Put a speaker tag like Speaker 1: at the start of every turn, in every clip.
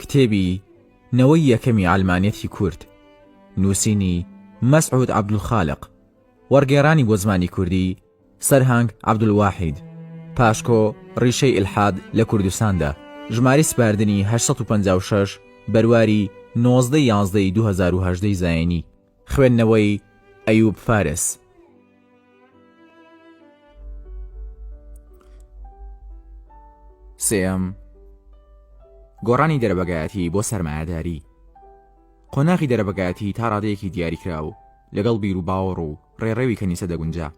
Speaker 1: کتێبی نەوەی یەکەمی عەلمانیەتی کورد، نووسینی مەسعود عەبدولخالق، وەرگێڕانی بۆ زمانی کوردی سەرهەنگ عەبدولواحید، پاشکۆ ڕیشەی ئیلحاد لە کوردستاندا، ژماری سپاردنی 856 بەرواری 19/11/2018 زایێنی، خوێندنەوەی ئەیوب فارس. سێەم، گۆڕانی دەرەبەگایەتی بۆ سەرمایەداری. قۆناغی دەرەبەگایەتی تا ڕادەیەکی دیاریکرا و لەگەڵ بیر و باوەڕ و ڕێڕەوی کەنیسە دەگونجا،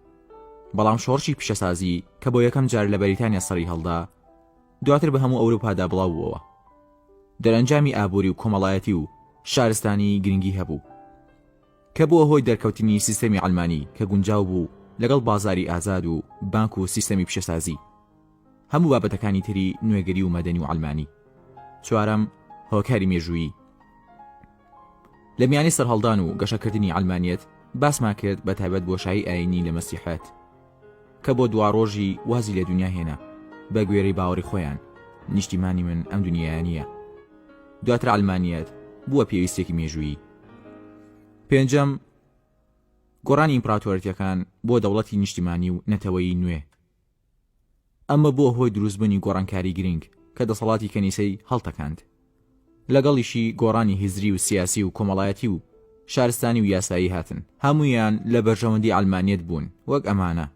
Speaker 1: بەڵام شۆڕشی پیشەسازی کە بۆ یەکەم جار لە بەریتانیا سەری هەڵدا دواتر بە هەموو ئەوروپادا بڵاو بووەوە. دەرەنجامی ئابووری و کۆمەڵایەتی و شارستانی گرنگی هەبوو کە بووە هۆی دەرکەوتنی سیستەمی ئەڵمانی کە گونجاو بوو لەگەڵ بازاری ئازاد و بانک و سیستەمی پیشەسازی، هەموو بابەتەکانی تری نوێگەری و مەدەنی و ئەڵمانی. چوارەم، هۆکاری مێژوویی. لە میانی سەرهەڵدان و گەشەکردنی ئەڵمانیەت باسمان کرد بە تایبەت بۆ شایی ئاینی لە مەسیحەت کە بۆ دواڕۆژی وازی لە دنیا هێنا بە گوێرەی باوەڕی خۆیان، نیشتیمانی من ئەم دنیایە نییە. دواتر ئەڵمانیەت بووە پێویستێکی مێژوویی. پێنجەم، گۆڕانی ئیمپراتۆریەتەکان بۆ دەوڵەتی نیشتیمانی و نەتەوەیی نوێ. ئەمە بۆ هۆی دروستبوونی گۆڕانکاری گرنگ کە دەسەڵاتی کەنیسەی هەڵتەکاند، لەگەڵیشی گۆڕانی هیزری و سیاسی و کۆمەڵایەتی و شارستانی و یاسایی هاتن، هەمویان لە بەرژەوەندی ئەڵمانیەت بوون وەک ئەمانە: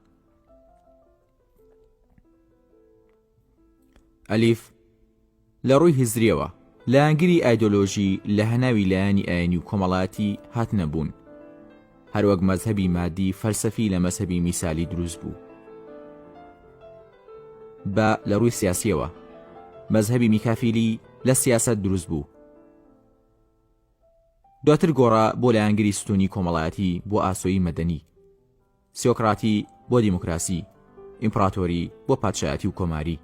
Speaker 1: ئەلیف، لە ڕووی هیزریەوە لایەنگیری ئایدۆلۆژی لە هەناوی لایەنی ئاینی و کۆمەڵایەتی هاتنە بوون، هەروەک مەزهەبی مادی فەلسەفی لە مەزهەبی میسالی دروست بوو. بە لە ڕووی سیاسیەوە مەزهەبی میکافیلی لە سیاست دروست بوو. دواتر گۆڕا بۆ لایەنگیری ستونی کۆمەڵایەتی بۆ ئاسۆیی مەدەنی، سیۆکراتی بۆ دیموکراسی، ئیمپراتۆری بۆ پادشایەتی و کۆماری.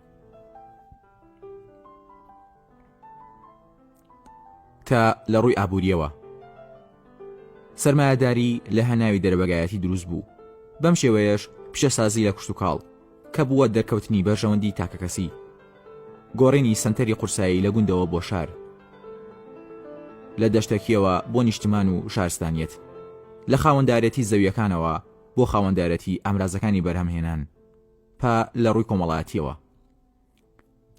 Speaker 1: تا لە ڕووی ئابووریەوە سەرمایەداری لە هەناوی دەرەبەگایەتی دروست بوو، بەم شێوەیەش پیشەسازی لە کوشت و کاڵ کە بووە دەرکەوتنی بەرژەوەندی تاکەکەسی، گۆڕینی سنتەری قورسایی لە گوندەوە بۆ شار، لە دەشتێکیەوە بۆ نیشتمان و شارستانیەت، لە خاوەندارەتی زەویەکانەوە بۆ خاوەندارەتی ئامرازەکانی بەرهەمهێنان. پا لە ڕووی کۆمەڵایەتیەوە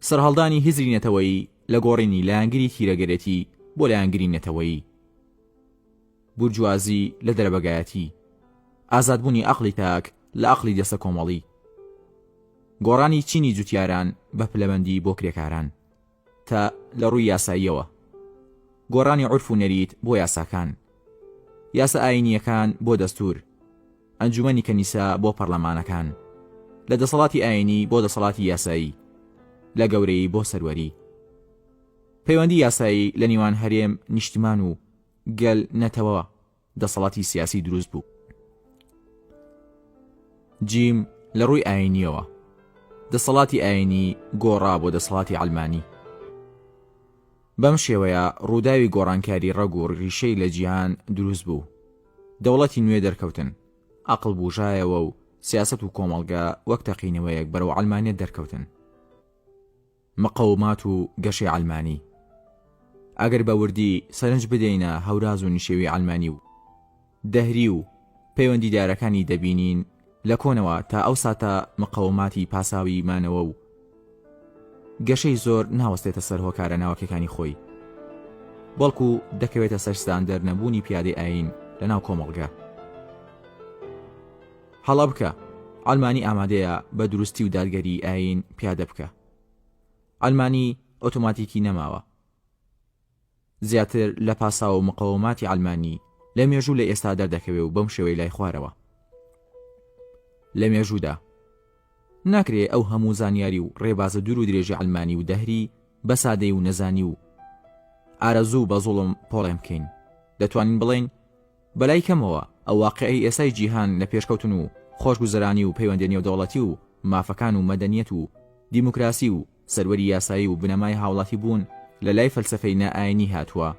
Speaker 1: سەرهەڵدانی هیزری نەتەوەیی لە گۆڕینی لایەنگیری تیرەگەرێتی بۆ لایەنگیری نەتەوەیی، بورجوازی لە دەرەبەگایەتی، ئازادبوونی ئەقڵی تاک لە ئەقڵی دەستە کۆمەڵی، گۆڕانی چینی جوتیاران بە پلەبەندی بۆ کرێکاران. تا لە ڕووی یاساییەوە گۆڕانی عورف و نەریت بۆ یاساکان، یاسا ئاینیەکان بۆ دەستور، ئەنجومەنی کەنیسا بۆ پەرلەمانەکان، لە دەسەڵاتی ئاینی بۆ دەسەڵاتی یاسایی، لە گەورەی بۆ سەروەری. پەیوەندی یاسایی لە نیوان هەرێم، نیشتیمان و گەل نەتەوە دەسەڵاتی سیاسی دروست بوو. جیم، لە ڕووی ئاینیەوە دەسەڵاتی ئاینی گۆڕا بۆ دەسەڵاتی ئەڵمانی. بەم شێوەیە ڕووداوی گۆڕانکاری ڕەگ و ڕیشەی لە جیهان دروست بوو، دەوڵەتی نوێ دەرکەوتن، ئەقڵ بوژایەوە و سیاست و کۆمەڵگا وەک تەقینەوەیەک بەرەو ئەڵمانیەت دەرکەوتن. مقاومات و گەشەی ئەڵمانی. ئەگەر بە وردی سەرنج بدەینە هەوراز و نشێوی ئەڵمانی و دەهری و پەیوەندیدارەکانی دەبینین لە کۆنەوە تا ئەو ساتە مقاوماتی پاساوی مانەوە و گەشەی زۆر ناوەستێتە سەر هۆکارە ناوەکەکانی خۆی، بەڵکو دەکەوێتە سەرستان دەرنەبوونی پیادەی ئاین لە ناو کۆمەڵگا. هەڵە بکە ئەڵمانی ئامادەیە بە دروستی و دادگەری ئاین پیادە بکە. ئەڵمانی ئۆتۆماتیکی نەماوە، زیاتر لە پاسا و مقاوماتی ئەڵمانی لە مێژوو لە ئێستا دەردەکەوێ و بەم شێوەی لای خوارەوە. لە مێژوودا ناکرێ ئەو هەموو زانیاری و ڕێبازە دوور و درێژی ئەڵمانی و دەهری بە سادەی و نەزانی و ئارەزوو بە زوڵم پۆڵێم بکەین. دەتوانین بڵێن بەلای کەمەوە ئەو واقعی ئێسای جیهان لە پێشکەوتن و خۆشگوزەرانی و پەیوەندی نێودەوڵەتی و مافەکان و مەدەنیەت و دیموکراسی و سەروەری یاسایی و بنەمای هاوڵاتی بوون لە لای فەلسەفەی نائاینی هاتووە.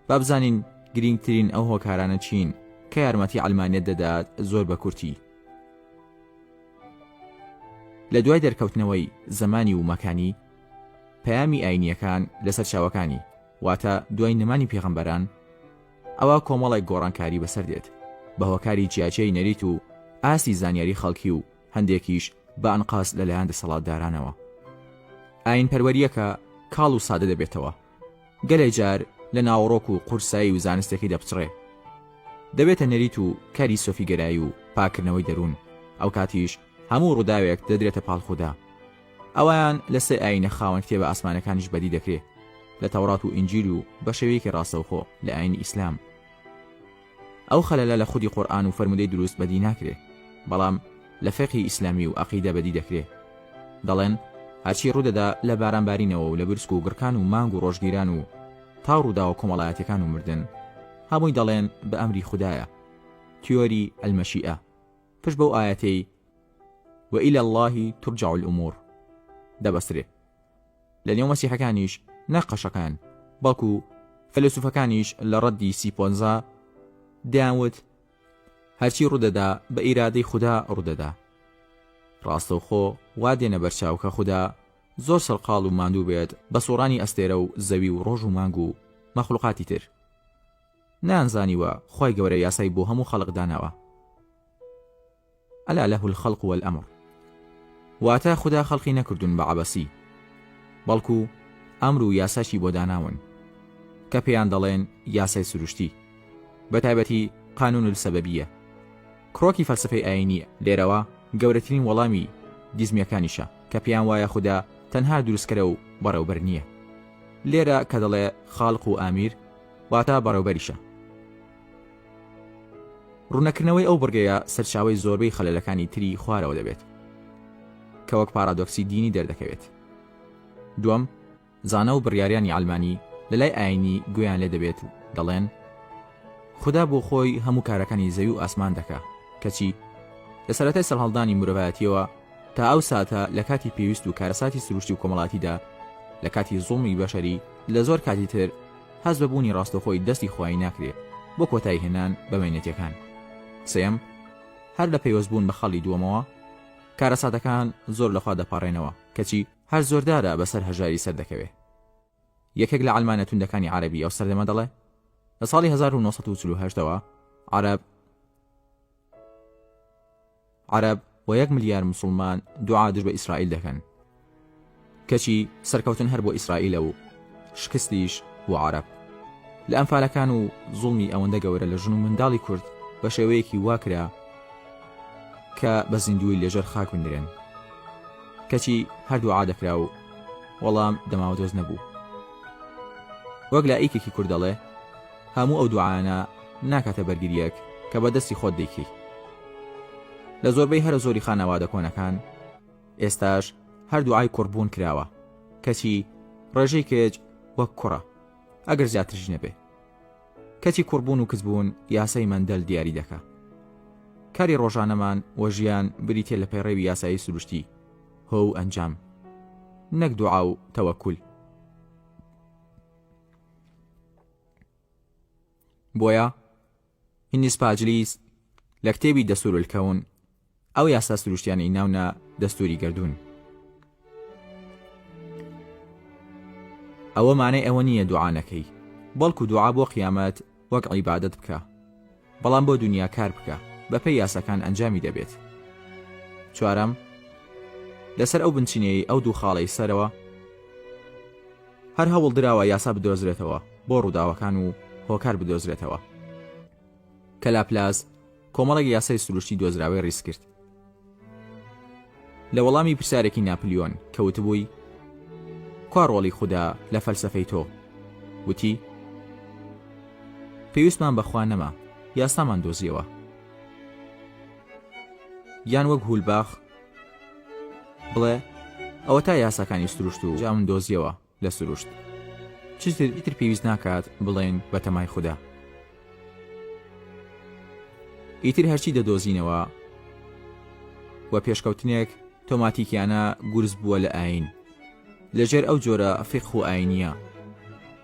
Speaker 1: با بزانین گرنگترین ئەو هۆکارانە چین کە یارمەتی ئەڵمانیەت دەدات زۆر بە کورتی. لە دوای دەرکەوتنەوەی زەمانی و مەکانی پەیامی ئاینیەکان لەسەر چاوەکانی، واتە دوای نمانی پێغەمبەران ئەوە کۆمەڵێک گۆڕانکاری بەسەر دێت بە هۆکاری جیاچەی نەریت و ئاسی زانیاری خەڵکی و هەندێکیش بە ئەنقاس لەلایەن دەسەڵاتدارانەوە. ئاین پەروەریەکە کاڵ و سادە دەبێتەوە، گەلێ جار لە ناوەڕۆک و قورسایی و زانستێکی دەپچڕێ، دەبێتە نەریت و کاری سۆفیگەرایی و پاکردنەوەی دەروون، ئەو کاتیش هەموو ڕووداوێک دەدرێتە پاڵخودا. ئەویان لە سێ ئاینە خاوەن کتێبە ئاسمانەکانیش بەدی دەکرێت، لە تەورات و ئینجیل و بە شێوەیەکی ڕاستەوخۆ لە ئاینی ئیسلام. ئەو خەلەلە لە خودی قورئان و فەرمودەی دروست بەدی ناکرێت، بەڵام لە فقهی ئیسلامی و عەقیدە بەدی دەکرێت. دەڵێن هەرچی ڕوودەدا لە بارانبارینەوە و لە برسک و گڕکان و مانگ و ڕۆژگیران و تا ڕوودا و کۆمەڵایەتەکان و مردن، هەمووی دەڵێن بە ئەمری خودایە. تیۆری ئەلمەشیئە پشت بەو ئایەتەی وإلى الله ترجع الأمور دەبەسرێ. لە نێو مەسیحەکانیش نەقەشەکان بەڵکو فەلسوفەکانیش لە ڕەدی سیپۆنزا دەیانوت هەرچی ڕوودەدا بە ئیرادەی خوددا ڕوودەدا. ڕاستەوخۆ وا دێنە بەرچاو کە خوددا زۆر سەرقاڵ و ماندوو بێت بە سۆڕانی ئەستێرە و زەوی و ڕۆژ و مانگ و مەخلوقاتی تر. نانزانیوە خۆی گەورە یاسای بۆ هەموو خەڵق داناوە. ئەلا لەه الخەلق والئەمر، واتە خوددا خەڵقی نەکردوون بە عەبەسی، بەڵکو ئەمر و یاساشی بۆ داناون کە پێیان دەڵێن یاسای سروشتی، بەتایبەتی قانون السەبەبیە. کڕۆکی فەلسفەی ئاینیە لێرەوە گەورەترین وەڵامی دیزمیەکانیشە کە پێیان وایە خوددا تەنها دروستکەرە و بەڕێوەبەر نییە. لێرە کە دەڵێ خاڵق و ئامیر واتە بەڕێوەبەریشە. ڕوونەکردنەوەی ئەو بڕگەیە سەرچاوەی زۆربەی خەلەلەکانی تری خوارەوە دەبێت کە وەک پارادۆکسی دینی دەردەکەوێت. دووەم، زانە و بڕیاریانی ئالمانی لەلای ئاینی گویان لێ دەبێت دەڵێن خوددا بۆ خۆی هەموو کارەکانی زەوی و ئاسمان دەکا، کەچی لە سەرەتای سەرهەڵدانی مرۆڤایەتیەوە تا ئەو ساتە لە کاتی پێویست و کارەساتی سروشتی و کۆمەڵاتیدا، لە کاتی زوڵمی بەشەری لە زۆر کاتی تر هەز بەبوونی ڕاستەخۆی دەستی خۆی ناکرێت بۆ کۆتایی هێنان بە مێنێتیەکان. سێم، هەر لە پەیوەستبوون بە خەڵی دووەمەوە کارەساتەکان زۆر لەخوا دەپاڕێنەوە، کەچی هەر زۆردارە بەسەر هەژاری سەر دەکەوێت. یەکێک لە عەلمانە توندەکانی عەرەبی ئەو سەردەمە دەڵێ لە ساڵی 1948ەوە عەرەب و 1 ملیار موسڵمان دوعا دژ بە ئیسرائیل دەکەن، کەچی سەرکەوتن هەر بۆ ئیسرائیلە و شکستیش بۆ عەرەب. لە ئەمفالەکان و زوڵمی ئەوەندە گەورە لە ژن و منداڵی کورد بە شێوەیەکی واکرا کە بە زیندوی لێژەر خاک بنرێن، کەچی هەردوو عادەکرا و وەڵام دەماوەدۆز نەبوو. وەک لە ئەیکێکی کورد دەڵێ هەموو ئەو دوعانە ناکاتە بەرگریەک کە بە دەستی خۆت دەیکی. لە زۆربەی هەرە زۆری خانەوادە کۆنەکان ئێستاش هەر دوعای کوڕبوون کراوە، کەچی ڕێژەی کێج وەک کوڕە ئەگەر زیاترش نەبێ. کەچی کوڕبوون و کەسبوون یاسای مەندەل دیاری دەکا. کاری ڕۆژانەمان وە ژیان بریتێ لە پەیڕێوی یاسایی سروشتی، هۆ و ئەنجام، نەک دوعا و تەوەکول. بۆیە هینی سپاجلیس لە کتێبی دەستور الکەون ئەو یاسا سروشتیانی ناونە دەستوری گردون. ئەوە مانای ئەوە نییە دوعا نەکەی، بەڵکو دوعا بۆ قیامەت وەک عیبادەت بکە، بەڵام بۆ دنیا کار بکە، بەپێی یاساکان ئەنجامی دەبێت. چوارەم، لەسەر ئەو بنچینەی ئەو دوو خاڵەی سەرەوە هەر هەوڵ دراوە یاسا بدۆزرێتەوە بۆ ڕووداوەکان و هۆکار بدۆزرێتەوە. کە لاپلاس کۆمەڵێک یاسای سروشتی دۆزراوی ڕیس کرد. لە وەڵامی پرسیارێکی ناپلیۆن کە وتبووی کوا ڕۆڵی خوددا لە فەلسەفەی تۆ؟ وتی پێویستمان بەخوا نەما، یاسامان دۆزیەوە. یان وەک هولباخ بڵێ ئەوە تا یاساکانی سروشت و جا من دۆزیەوە لە سروشت، چیتر پێویست ناکات بڵێن بە تەمای خوددا. ئیتر هەرچی دەدۆزینەوە و پێشکەوتنێک تۆماتیکیانە گورز بووە لە ئاین لەژێر ئەو جۆرە فقه و ئاینیە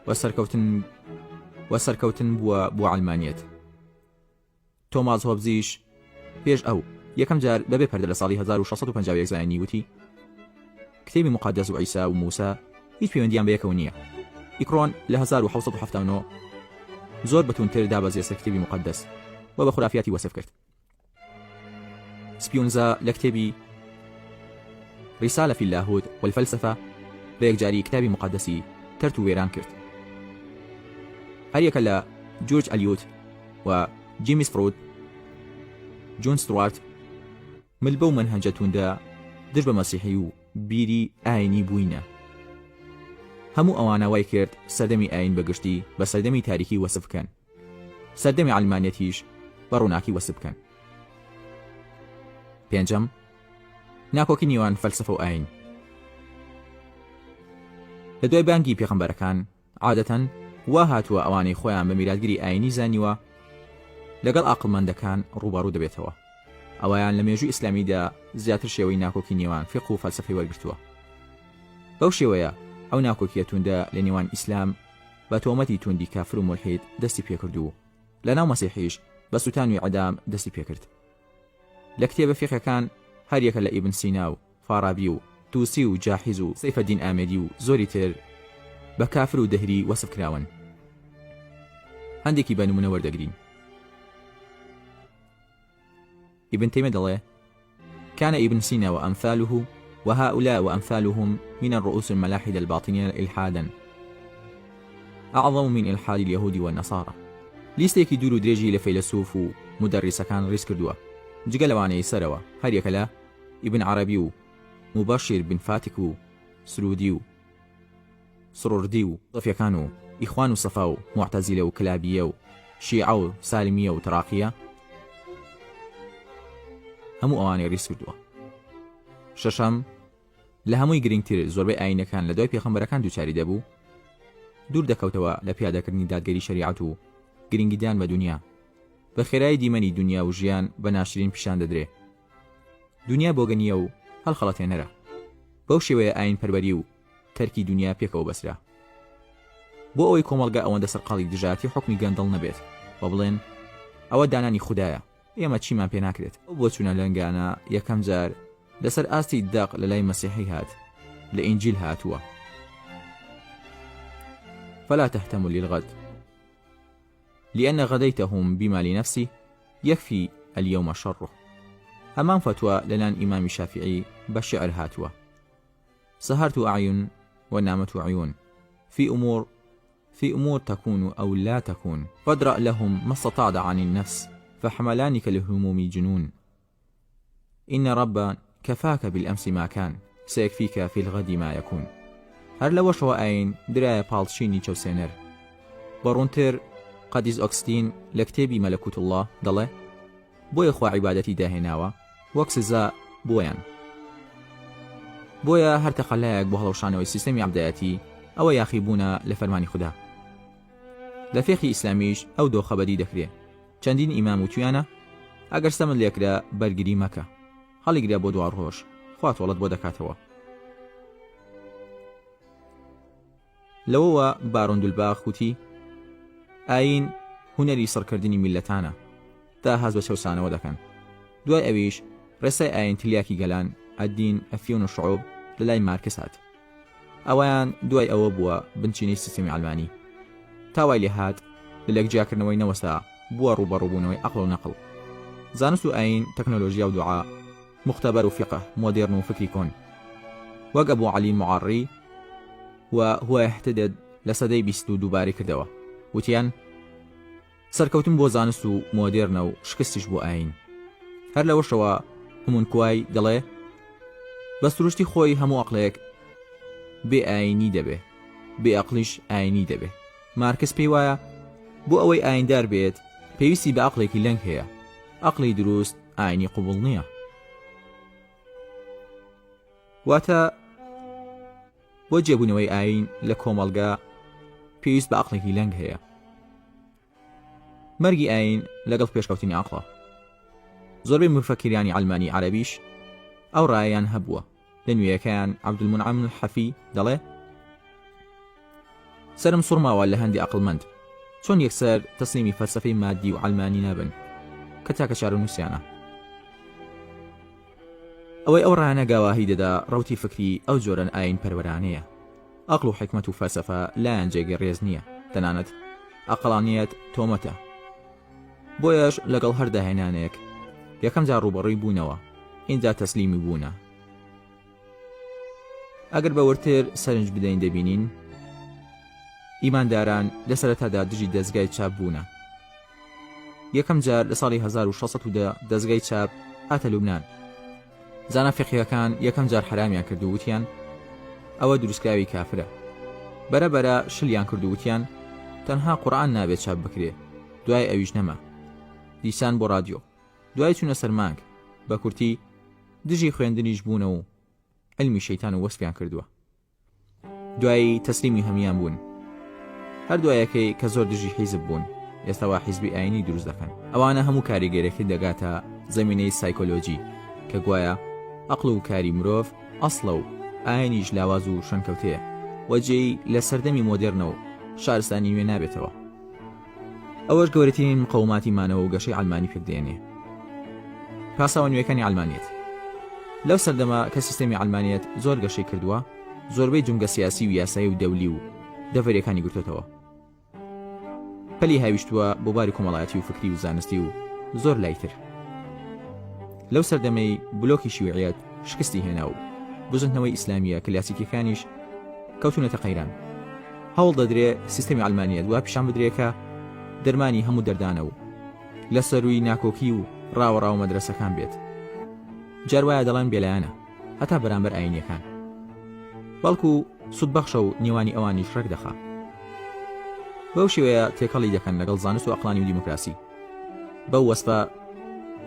Speaker 1: و سەرکەوتن بووە بۆ عەلمانیەت. تۆماس هۆبزیش پێش ئەو یەکەم جار بەبێ پەردە لە ساڵی 1651 زایانی وتی کتێبی مقدس و عیسا و موسا هیچ پەیوەندیان بەیەکەوە نییە. ئیکڕۆن لە 1779 زۆر بەتوونتر دابەزێ سەر کتێبی مقدس و بە خورافیاتی وەسف کرد. سپیونزا لە کتێبی رسالة في اللاهوت والفلسفة بە یەکجاری کتابی مقدسی تەرت و وێران کرد. هەریەکە لە جورج ئەلیوت و جیمس فرۆد، جون ستوارت مل بەو منهەجە توندە دژ بە مەسیحی و بیری ئاینی بووینە. هەموو ئەوانە وای کرد سەردەمی ئاین بەگشتی بە سەردەمی تاریکی وەسف بکەن، سەردەمی عەلمانیەتیش بە ڕووناکی وەسف بکەن. پێنجەم، ناکۆکی نێوان فەلسفە و ئاین. لە دوای بانگی پێغەمبەرەکان عادەتەن وا هاتووە ئەوانەی خۆیان بە میراتگیری ئاینی زانیوە لەگەڵ عاقڵمەندەکان ڕووبەڕوو دەبێتەوە. ئەوەیان لە مێژووی ئیسلامیدا زیاتر شێوەی ناکۆکی نێوان فقه و فەلسفەی وەرگرتووە. بەو شێوەیە ئەو ناکۆکیە توندە لە نێوان ئیسلام بە تۆمەتی توندی کافر و مولحید دەستی پێکردو، لەناو مەسیحیش بە سوتانوی عەدام دەستی پێکرد. لە کتێبە فقهەکان هەریەکە لە ئیبن سینا و فارابی و تووسی و جاحیز و سەیفەدین ئامێدی و زۆری تر بە کافر و دەهری وەسف کراون. هەندێکی بە نمونە وەردەگرین. ابن تيمية دەڵێ: كان ابن سينا وأمثاله وهؤلاء وأمثالهم من الرؤوس الملاحدة الباطنية إلحادا أعظم من إلحاد اليهود والنصارى. لیستێکی دوور و درێژی لە فەیلسوف و مدەڕیسەکان ڕیز کردووە، جگە لەوانەی سەرەوە هەریەکە لە ئیبن عەرەبی و مبەشیر بن فاتک و سرودی و سڕوردی و صەفیەکان و ئیخوان و سەفا و معتەزیلە و کلابیە و شیعە و سالمیە و تراقیە، هەموو ئەوانەی ڕیز کردووە. شەشەم، لە هەمووی گرنگتر زۆربەی ئاینەکان لە دوای پێغەمبەرەکان دووچاری دەبوو، دوور دەکەوتەوە لە پیادەکردنی دادگەری شەریعەت و گرنگیدان بە دنیا. بە خێرایی دیمەنی دنیا و ژیان بە ناشرین پیشان دەدرێ. دنیا بۆگەنیە و هەڵخەڵەتێنەرە. بەو شێوەیە ئاین پەروەری و تەرکی دنیا پێکەوە بەسرا. بۆ ئەوەی کۆمەڵگە ئەوەندە سەرقاڵی دژاتی حکمی گەندەڵ نەبێت بە بڵێن ئەوە دانانی خوددایە، ئێمە چیمان پێ ناکرێت. ئەو بۆ چوونە لەنگانە یەکەم جار لەسەر ئاستی داق لە لای مەسیحی هات، لە ئینجیل هاتووە. فلا تهتموا للغد لأن غديتهم بما لنفسه يكفي اليوم شره. هەمان فتوى لەلان ئیمامی شافعی بە شعر هاتووە: سهرت أعين ونامت عيون في أمور تكون أو لا تكون، فادرأ لهم ما استطعت عن النفس فحملانك للهموم جنون. إن ربا كفاك بالأمس ما كان سيكفيك في الغد ما يكون. هەر لەوەشەوە ئاین درایە پاڵچینی چەوسێنەر. بەڕوونتر قەدیس ئۆکستین لە کتێبی مەلەکوت الله دەڵێ: بۆیە خوا عیبادەتی داهێناوە وەک سزا بۆیان. بۆیە هەر تەخەلایەک بۆ هەڵەوشانەوەی سیستەمی عەبدایەتی ئەوە یاخی بوونە لە فەرمانی خوددا. لە فێخی ئیسلامیش ئەو دۆخەبەدی دەکرێت. چەندین ئیمام وتویانە ئەگەر سەمت لێکرا بەرگری مەکە، هەڵیگرە بۆ دوار ڕۆژ، خوا تۆڵەت بۆ دەکاتەوە. لەوەوە باڕۆندولباغ وتی: ئاین هونەری سەرکردنی میلەتانە تا هەز بە چەوسانەوە دەکەن. دوای ئەویش ڕێسای ئاین تلیاکی گەلان ئەدین ئەفیون و شعوب لە لای مارکس هات. ئەویان دوای ئەوە بووە بنچینی سیستەمی ئەلمانی. تاوای لێ هات لە لەکجیاکردنەوەی نەوەستا بووە ڕوبەڕووبوونەوەی عەقڵ و نەقڵ، زانست و ئاین، تەکنۆلۆژیا و دوعا، مختبەر و فقه، مۆدێرن و فکری کۆن، وەک ئەبوو عەلی المعەڕی و هو احتدد لە سەدەی 22 دووبارەی کردەوە. وتیان سەرکەوتن بۆ زانست و مۆدێرنە و شکستیش بۆ ئاین. هەر لەوەشەوە هەمونکوای دەڵێ بە سروشتی خۆی هەموو عەقڵێک بێ ئاینی دەبێ، بێ عەقڵیش ئاینی دەبێ. مارکس پێی وایە بۆ ئەوەی ئایندار بێت پێویستی بە عەقڵێکی لەنگ هەیە، عەقڵی دروست ئاینی قوبوڵ نییە. واتە بۆ جێبوونەوەی ئاین لە کۆمەڵگا پێویست بە عەقڵێکی لەنگ هەیە. مەرگی ئاین لەگەڵ پێشکەوتنی عەقڵە. زۆربەی مفەکرانی ئەلمانی عەرەبیش ئەو ڕایەیان هەبووە. لە نوێیەکەیان عەبدولمونعەم الحەفی دەڵێ: سرم سوڕماوە لە هەندی عەقڵمەند چۆن یەکسەر تەسلیمی فەلسەفەی مادی و ئەلمانی نابن کە تاکە شارەنووسیانە. ئەوەی ئەو ڕایانە گاواهی دەدا ڕەوتی فکری ئەو جۆرەن ئاین پەروەرانەیە. ئەقڵ و حکمت و فەلسەفە لایەن جێگەی ڕێز نییە، تەنانەت ئەقڵانیەت تۆمەتە. بۆیەش لەگەڵ هەر داهێنانێک یەکەم جار ڕوبەڕووی بوونەوە، ئینجا تەسلیمی بوونە. ئەگەر بەورتر سەرنج بدەین دەبینین ئیمانداران لە سەرەتادا دژی دەستگای چاپ بوونە. یەکەم جار لە ساڵی 1610 دەستگای چاپ هاتە لوبنان. زانە فقیهەکان یەکەم جار حرامیان کردو، وتیان ئەوە دروستکراوی کافرە. بەرەبەرە شلیان کردو، وتیان تەنها قورئان نابێت چاپ بکرێ، دوای ئەویش نەما. دیسان بۆ رادیۆ، دوای چوونە سەر مانگ، بە کورتی دژی خوێندنیش بوونە و علمی شەیتان و وەسفیان کردووە. دوای تەسلیمی هەمیان بوون. هەر دوایەکەی کە زۆر دژی حیزب بوون، ئێستاوا حیزبی ئاینی دروست دەکەن. ئەوانە هەموو کاریگەرێکی دەگاتە زەمینەی سایکۆلۆجی کە گوایە عەقڵ و کاری مرۆڤ ئەسڵە و ئاینیش لاواز و شەنکەوتەیە، وەجێی لە سەردەمی مۆدێرنە و شارستانی نوێ نابێتەوە. ئەوەش گەورەترین مقاوماتی مانەوە و گەشەی ئەڵمانی پێدێنێ. پاساوە نوێەکانی ئەڵمانیەت. لەو سەردەما کە سیستەمی ئەڵمانیەت زۆر گەشەی کردووە، زۆربەی جونگە سیاسی و یاسایی و دەولی و دەڤەریەکانی گرتوتەوە. پەلی هاویشتووە بۆ باری کۆمەڵایەتی و فکری و زانستی و زۆر لایتر. لەو سەردەمەی بلۆکی شیوعیەت شکستی هێنا و بزنەوەی ئیسلامیە کلاسیکیەکانیش کەوتونەتە قەیران. هەوڵ دەدرێ سیستەمی ئەڵمانیەت وا پیشان بدرێکە دەرمانی هەموو دەردانە و لە سەروی ناکۆکی و ڕاوەڕاو مەدرسەکان بێت. جاروایە دەڵێن بێلایەنە، هەتا بەرامبەر ئاینیەکان، بەڵکو سودبەخشە و نێوانی ئەوانیش ڕێک دەخا. بەو شێوەیە تێکەڵی دەکەن لەگەڵ زانست و ئەقڵانی و دیموکراسی.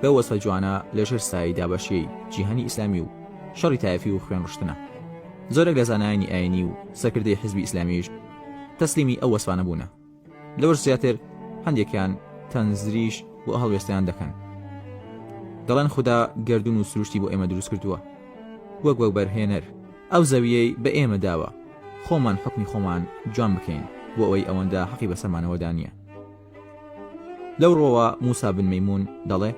Speaker 1: بەو وەسفە جوانە لەژێر سایەی دابەشیەی جیهانی ئیسلامی و شەڕی تایەفی و خوێن ڕشتنە. زۆرێک لە زانایانی ئاینی و سەرکردەی حیزبی ئیسلامیش تەسلیمی ئەو وەسفانە بوونە. لەوەش زیاتر هەندێکیان تەنزریش و هەڵوێستیان دەکەن. دەڵێن خوددا گەردون و سروشتی بۆ ئێمە دروست کردووە، وەک بەرهێنەر ئەو زەویەی بە ئێمە داوە، خۆمان حکمی خۆمان جوان بکەین بۆ ئەوەی ئەوەندە حەقی بەسەرمانەوەدا نییە. لەو ڕۆوە موسا بن مەیمون دەڵێ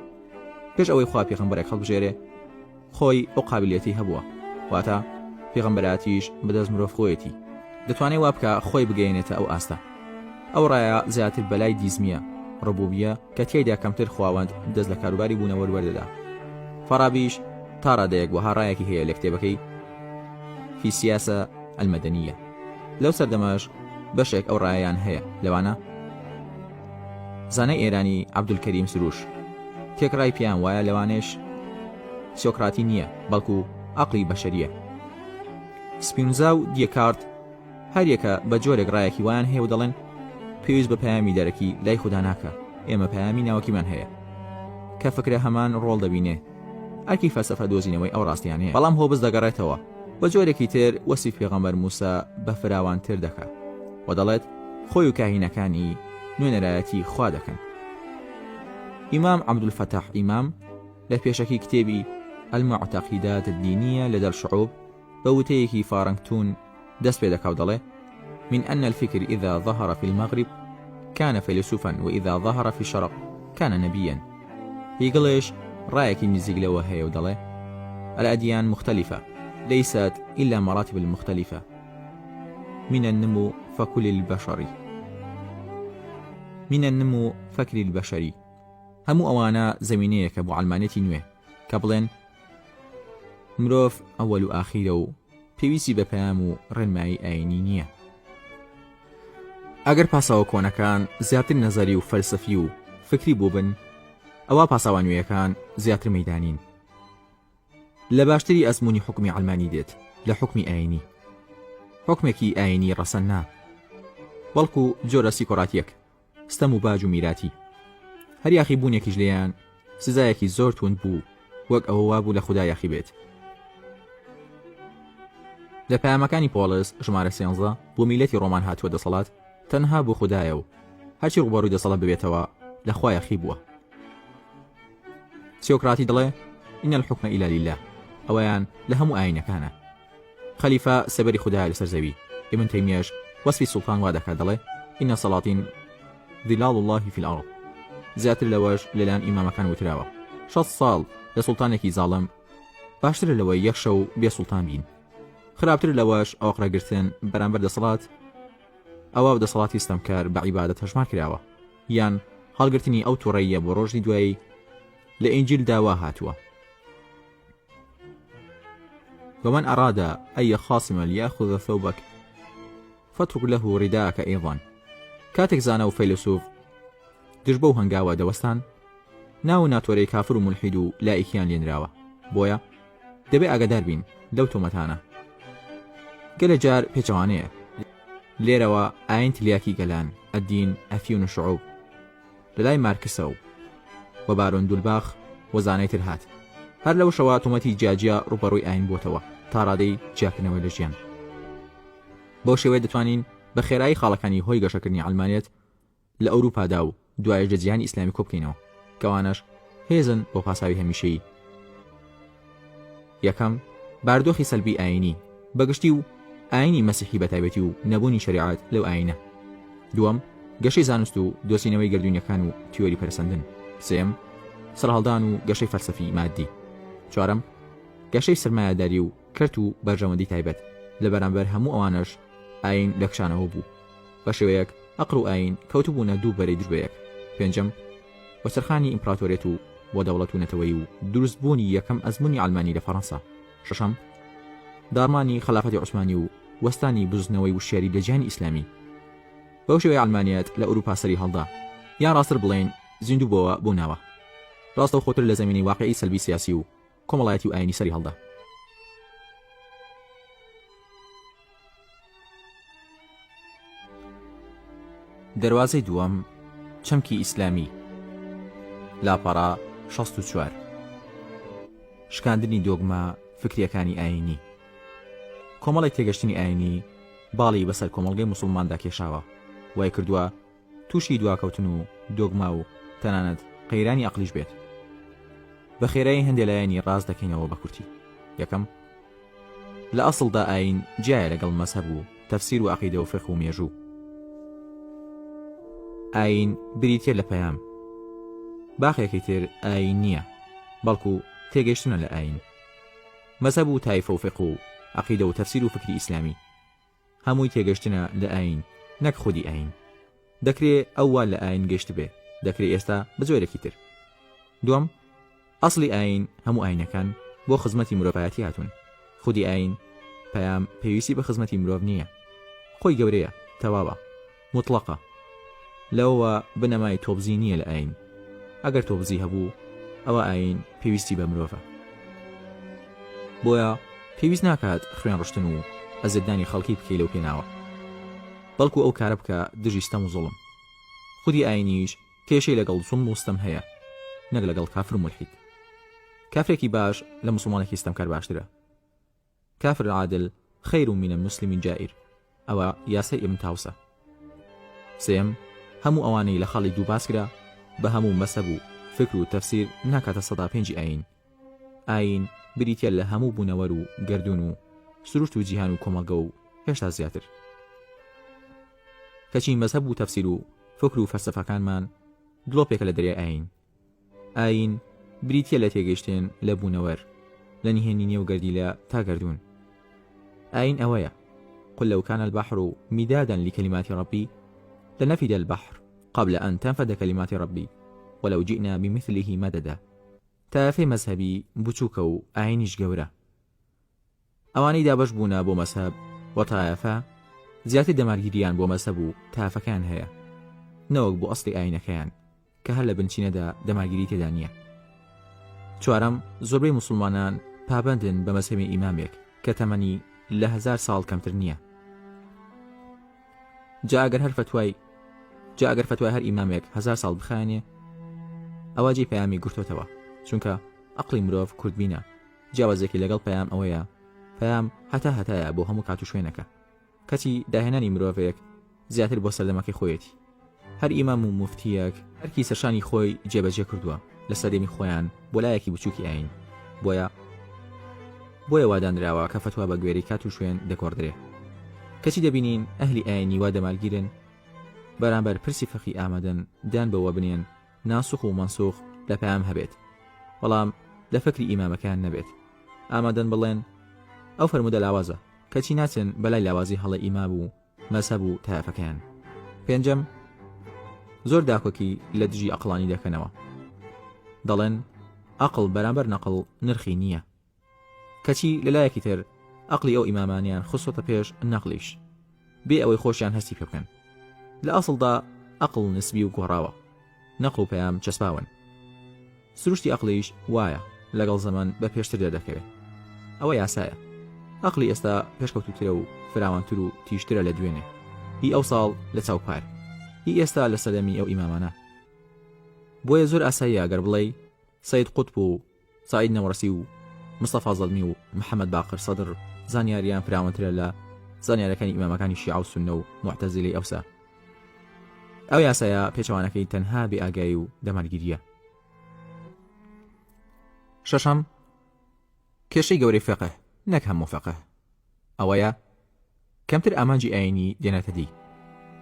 Speaker 1: پێش ئەوەی خوا پێغەمبەرێک هەڵبژێرێ خۆی ئەو قابلیەتی هەبووە، واتە پێغەمبەراتیش بەدەست مرۆڤ خۆیەتی دەتوانێت وا بکە خۆی بگەێنێتە ئەو ئاستە. ئەو ڕایە زیاتر بەلای دیزمیە ڕبوبیە کە تێیدا کەمتر خواوەند دەست لە کاروباری بوونەوە وەردەدا. فارابیش تا ڕادەیەک وەها ڕایەکی هەیە لە کتێبەکەی فی السیاسە المەدەنیە. لەو سەردەمەش بەشێک ئەو ڕایەیان هەیە، لەوانە زانای ئێرانی عەبدولکەریم سروش تێکڕای پیان وایە لەوانێش سۆکراتی نییە، بەڵکو عەقڵی بەشەریە. سپینۆزا و دیێکارت هەر یەکە بە جۆرێک ڕایەکی وایان هەیە و دەڵێن پێویست بە پەیامی دەرەکی لای خوددا ناکە، ئێمە پەیامی ناوەکیمان هەیە کە فکرە هەمان ڕۆڵ دەبینێ. ئەرکی فەلسەفە دۆزینەوەی ئەو ڕاستیان هەیە، بەڵام هۆبز دەگەڕێتەوە بە جۆرێکی تر وەسی پێغەمبەر موسا بە فراوانتر دەکات و دەڵێت خۆی و کاهینەکانی نوێنەرایەتی خوا دەکەن. ئیمام عەبدولفەتاح ئیمام لە پێشەکی کتێبی المعتەقیدات الدینیە لە دەرشعوب بە وتەیەکی فارنگتون دەست پێ دەکا و دەڵێ من أن الفكر إذا ظهر في المغرب كان فيلسوفا وإذا ظهر في الشرق كان نبيا. يقلش رأيك نزيق لو هي ودله الأديان مختلفة ليست إلا مراتب المختلفة من النمو فكل البشري من النمو فكر البشري. همو أوانا زمينية كبو علمانيتي نوه كبلين مروف أول وآخير و پێویستی بە پەیام و ڕێنمایی ئاینی نییە. ئەگەر پاساوە کۆنەکان زیاتر نەزەری و فەلسەفی و فکری بوو بن، ئەوە پاساوە نوێیەکان زیاتر مەیدانین. لە باشتری ئەزمموی حکمی ئەڵمانی دێت لە حکمی ئاینی. حکمێکی ئاینی ڕەسەن نا، بەڵکو جۆرە سیکۆراتیەک، ستەم و باج و میراتی. هەر یاخی بوونێکیش لێیان سزایەکی زۆر توند بوو، وەک ئەوە وابوو لە خوددا یاخی بێت. لە پەیامەکانی پۆڵس ژمارە 13 بۆ میلەتی ڕۆمان هاتووە دەسەڵات تەنها بۆ خوددایە و هەرچی ڕوبەڕووی دەسەڵات ببێتەوە لە خوا یەخی بووە. سیۆکراتی دەڵێ ئین الحکمە ئیلا لیلlah، ئەوەیان لە هەموو ئاینەکانە. خەلیفە سەبەری خوددایە لەسەر زەوی. ئیبن تەیمیەش وەسفی سوڵتان وا دەکات، دەڵێ ئین سەڵاتین ظلال الله فی الأرض. زیاتر لەوەش لەلایەن ئیمامەکان وتراوە 60 ساڵ لە سوڵتانێکی زاڵم باشترە لەوەی یەک شەو بێ سوڵتان بین. خراپتر لەوەش ئەوقڕەگرتن بەرامبەر دەسەڵات ئەوە دەسەڵاتی ستەمکار بە عیبادەت هەژمار کراوە یان هەڵگرتنی ئەو تووڕەیە بۆ ڕۆژی دوایی لە ئینجیل داوا هاتووە. ومن أراد أن يخاصم ليأخذ ثوبك فاترك له رداءك أيضا. کاتێک زانە و فەیلسوف دژ بەو هەنگاوە دەوەستان ناو ناتۆرەی کافر و ملحید و لایکیان لێنراوە، بۆیە دەبێ ئاگادار بین لەو تۆمەتانە. گەلە جار پێچەوانەیە لێرەوە ئاین تلیاکی گەلان ئەدین ئەفیون و شعوب لەلای مارکسە و باڕۆندولباخ وەزانەی تر هات. هەر لەو شەوە تۆمەتی جیاجیا ڕوبەڕووی ئاین بۆتەوە تا ڕادەی جیاکردنەوەی لە ژیان. بۆ شێوەیە دەتوانین بە خێرایی خاڵەکانی هۆی گەشەکردنی ئەڵمانیەت لە ئەوروپادا و دوایش لە جیهانی ئیسلامی کۆ بکەینەوە کەوانەش هێزن بۆ پاساوی هەمیشەیی. یەکەم، باردۆخی سەلبی ئاینی بەگشتی و ئاینی مەسیحی بەتایبەتی و نەبوونی شریعەت لەو ئاینە. دووەم، گەشەی زانست و دۆسینەوەی گردوونیەکان و تیۆری پەرسەندن. سێم، سەرهەڵدان و گەشەی فەلسەفی مادی. چوارەم، گەشەی سرمایه‌داری و کەرت و بەرژەوەندی تایبەت لە بەرامبەر هەموو ئەوانش ئاین لە کشانەوە بوو بە شێوەیەک ئەقڕ و ئاین کەوتبوونە دوو بەرەی دروبەیەک. پێنجەم، وەسەرخانی ئیمپراتۆرێت و بۆ دەوڵەت و نەتەوەی و دروستبوونی یەکەم ئەزموونی ئەڵمانی لە فەڕەنسا. شەشەم، دارمانی خلافەتی عوسمانی و وەستانی بزنەوەی وشێری لە جیهانی ئیسلامی. بەو شێوەیە ئەڵمانیەت لە ئەوروپا سەری هەڵدا، یان ڕاستتر بڵێن زیندوو بۆەوە بووناوە، ڕاستە و خۆتر لە زەمینەی واقعی سەلبی سیاسی و کۆمەڵایەتی و ئاینی سەری هەڵدا. دەواازەی دووەم، چەمکی ئیسلامی، لاپەڕا 64. شکاندنی دۆگما فکریەکانی ئاینی. کۆمەڵی تێگەشتنی ئاینی باڵی بەسەر کۆمەڵگەی موسڵماندا کێشاوە، وای کردووە تووشی دواکەوتن و دۆگما و تەنانەت قەیرانی عەقلیش بێت. بە خێرایی هەندێک لایەنی ڕاست دەکەینەوە بە کورتی. یەکەم، لە ئەسڵدا ئاین جایە لەگەڵ مەزهەب و تەفسیر و عەقیدە و فقه و مێژوو. ئاین بریتیە لە پەیام، باخێکی تر ئاین نییە، بەڵکو تێگەشتنە لە ئاین. مەزهەب و تایفە و فقه و عەقیدە و تەفسیر و فکری ئیسلامی هەمووی تێگەشتنە لە ئاین، نەک خودی ئاین. دەکرێت ئەووا لە ئاین گەشت بێ، دەکرێت ئێستا بجۆرێکی تر. دووەم، ئەسڵی ئاین هەموو ئاینەکان بۆ خزمەتی مرۆڤایەتی هاتوون. خودی ئاین پەیام پێویستی بە خزمەتی مرۆڤ نییە، خۆی گەورەیە، تەواوە، مطلقە. لەوە بنەمای تۆبزی نییە لە ئاین. ئەگەر تۆبزی هەبوو ئەوە ئاین پێویستی بە مرۆڤە. بۆیە پێویست ناکات خوێن ڕشتن و ئەزێدانی خەڵکی بکەی لەو پێناوە، بەڵکو ئەو کارە بکە دژی ستەم و زوڵم. خودی ئاینیش کێشەی لەگەڵ زوڵم و ستەم هەیە، نەک لەگەڵ کافر و مولحید. کافرێکی باش لە موسڵمانێکی ستەمکار باشترە. کافر عادل خەیر منە مسلمی جائر. ئەوە یاسای ئیبن تاوسە. سێم، هەموو ئەوانەی لە خاڵی دوو باسکرا بە هەموو مەسەب و فکر و تەفسیر ناکاتە 105 ئاین. ئاین بریتە لە هەموو بوونەوەر و گردون و سروشت و جیهان و کۆمەلگە و هێشتا زیاتر. کەچی مەزهەب و تەفسیر و فکر و فەلسەفەکانمان دڵۆپێکە لە دەریای ئاین. ئاین بریتە لە تێگەیشتن لە بوونەوەر، لە نهێنی نێوگەردی لە تا گردون. ئاین ئەوەیە: قل لو كان البحر مدادا لكلمات ربي لنفد البحر قبل أن تنفد كلمات ربي ولو جئنا بمثله مددا. تافێ مەزهەبی بچووکە و ئاینیش گەورە. ئەوانەی دابەش بوونە بۆ مەزهەب و تایەفە زیاتر دەمارگیریان بۆ مەزهەب و تایەفەکان هەیە، نەوەک بۆ ئەسڵی ئاینەکەیان کە هەر لە بنچینەدا دەمارگیری تێدا نییە. چوارەم، زۆربەی موسڵمانان پابەندن بە مەزهەبی ئیمامێک کە تەمەنی لە 1000 ساڵ کەمتر نییە. جا ئەگەر فتوای هەر ئیمامێک 1000 ساڵ بخایێنێ، ئەوە جێی پەیامی گرتوتەوە، چونکە عەقڵی مرۆڤ کورتبینە. جیاوازێکی لەگەڵ پەیام ئەوەیە پەیام هەتایە بۆ هەموو کات و شوێنەکە، کەچی داهێنانی مرۆڤێک زیاتر بۆ سەردەمەکەی خۆیەتی. هەر ئیمام و موفتیەک هەرکی سەرشانی خۆی جێبەجێ کردووە لە سەردەمی خۆیان بۆ لایەکی بچووکی ئاین. بۆیە وادانراوە کە فتوا بە گوێرەی کات و شوێن دەکۆڕدرێ. کەچی دەبینین ئەهلی ئاینی وا دەمالگیرن، بەرامبەر پرسی فەقی ئامادەن دان بەوە بنێن ناسوخ و منسوخ لە پەیام هەبێت، بەڵام لە فکری ئیمامەکان نەبێت. ئامادەن بڵێن ئەو فەرمودە لاوازە، کەچی ناچن بەلای لاوازی هەڵە ئیمام و مەسەب و تایەفەکەیان. پێنجەم، زۆر داکۆکی لە دژی ئەقڵانی دەکەنەوە. دەڵێن ئەقڵ بەرامبەر نەقڵ نرخی نییە، کەچی لەلایەکی تر ئەقلی ئەو ئیمامانیان خستۆتە پێش نەقلیش بێ ئەوەی خۆشیان هەستی پێ بکەن. لە ئەسڵدا ئەقڵ نسبی و گۆڕاوە، نەقڵ و پەیام چەسپاون. سروشتی ئەقلیش وایە لەگەڵ زەمان بە پێشتر دەردەکەوێت. ئەوە یاسایە. ئەقلی ئێستا پێشکەوتوترە و فراوانتر و تیشترە لە دوێنێ. هی ئەو ساڵ لە چاوپار، هی ئێستا لە سەدەمی ئەو ئیمامانە. بۆیە زۆر ئاساییە ئەگەر بڵێ سەید قوتب و سعید نەوڕەسی و مستەفا زەڵمی و محەممەد باقر سەدر زانیاریان فراوانترە لە زانیارەکانی ئیمامەکانی شیعە و سوننە و معتەزیلەی ئەوسا. ئەو یاسایە پێچەوانەکەی تەنها بێ ئاگایی و دەمارگیریە. شەشەم، کێشەی گەورەی فێقه نەک هەموو فێقه ئەوەیە کەمتر ئامانجی ئاینی دێنێتە دی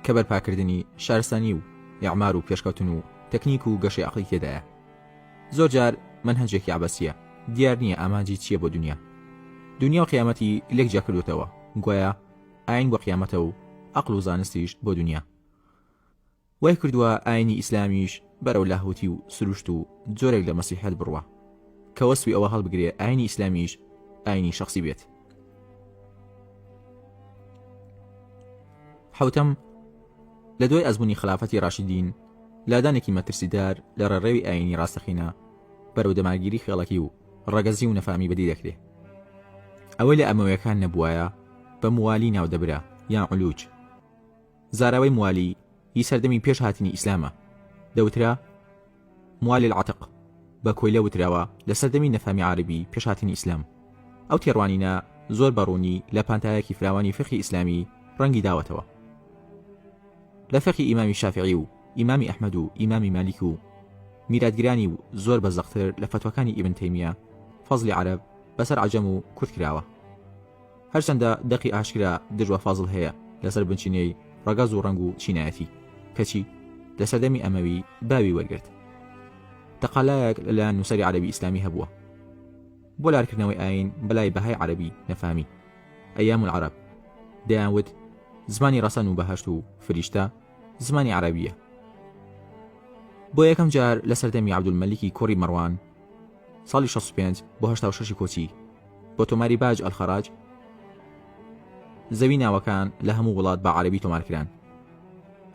Speaker 1: کە بەرپاکردنی شارستانی و یعمار و پێشکەوتن و تەکنیک و گەشەی عەقڵی تێدایە. زۆر جار منهەجێکی عەبەسیە، دیار نییە ئامانجی چییە بۆ دنیا. دنیا و قیامەتی لێک جیا کردوتەوە، گوایە ئاین بۆ قیامەتە و عەقڵ و زانستیش بۆ دنیا. وای کردووە ئاینی ئیسلامیش بەرەو لاهوتی و سروشت و جۆرێک لە مەسیحەت بڕوە کە وەسوی ئەوە هەڵبگرێ ئاینی ئیسلامیش ئاینی شخصی بێت. حوتەم، لە دوای ئەزموونی خلافەتی ڕاشیدین لادانێکی مەترسیدار لە ڕێڕێوی ئاینی ڕاستەقینە بەرەو دەماگیری خێڵەکی و ڕەگەزی و نەفامی بەدی دەکرێ. ئەوەی لە ئەمەوەیەکان نەبووایە بە موالی ناودەبرا یان علوج. زاراوەی موالی هی سەردەمی پێش هاتنی ئیسلامە، دەوترا موالی العتق، بە کۆیلە وتراوە لە سەردەمی نەفامی عەربی پێش هاتنی ئیسلام. ئەو تێڕوانینە زۆر بەڕوونی لە پانتایەکی فراوانی فقهی ئیسلامی ڕەنگی داوەتەوە. لە فقهی ئیمامی شافعی و ئیمامی ئەحمەد و ئیمامی مالیک و میراتگرانی و زۆر بەزەختر لە فتوەکانی ئیبن تەیمیە فەزلی عەرەب بەسەر عەجەم و کورد کراوە. هەرچەندە دەقی ئاشکرا دژوە فازڵ هەیە لەسەر بنچینەی ڕەگەز و ڕەنگ و چینایەتی، کەچی لە سەردەمی ئەمەوی باوی وەرگرت. تەقالایەک لەلایەن نووسەری عەرەبی ئیسلامی هەبووە بۆ لارکردنەوەی ئاین بەلای بەهای عەرەبی نەفامی. ئەیام العەرەب دەیانوت زمانی ڕەسەن و بەهەشت و فریشتە زمانی عەرەبیە. بۆ یەکەم جار لە سەردەمی عەبدولمەلیکی کوڕی مەڕوان ساڵی 65 بۆ 86 کۆچی بۆ تۆماری باج ئەلخەراج زەوی ناوەکان لە هەموو وڵات بە عەرەبی تۆمارکران.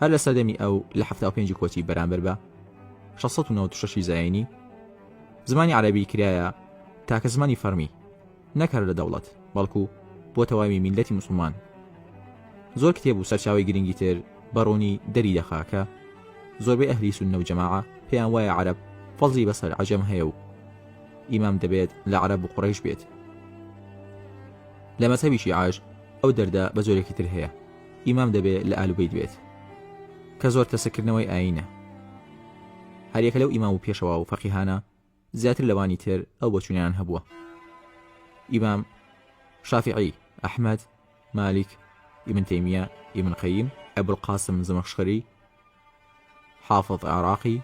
Speaker 1: هەر لە سەردەمی ئەو لە 75 کۆچی بەرامبەر بە 696 زایینی زمانی عەرەبی کرایە تاکە زمانی فەرمی، نەکەر لە دەوڵەت بەڵکو بۆ تەواوی میلەتی موسڵمان. زۆر کتێب و سەرچاوی گرنگی تر بەڕوونی دەری دەخاکە زۆربەی ئەهلی سوننە و جەماعە پێیان وایە عەرەب فەزلی بەسەر عەجەم هەیە و ئیمام دەبێت لە عەرەب و قوڕەیش بێت. لە مەزهەبی شیعەش ئەو دەردە بە زۆرێکی تر هەیە، ئیمام دەبێت لە ئالوبەیت بێت کە زۆر تەسەکردنەوەی ئاینە. هەریەکە لەو ئیمام و پێشەوا و فەقیهانە زیاتر لەوانی تر ئەو بۆچوونیان هەبووە. ئیمام شافعی، ئەحمەد، مالک، ئیبن تەیمیە، ئیبن قەییم، ئەبوالقاسم زمەخشەری، حافظ عراقي،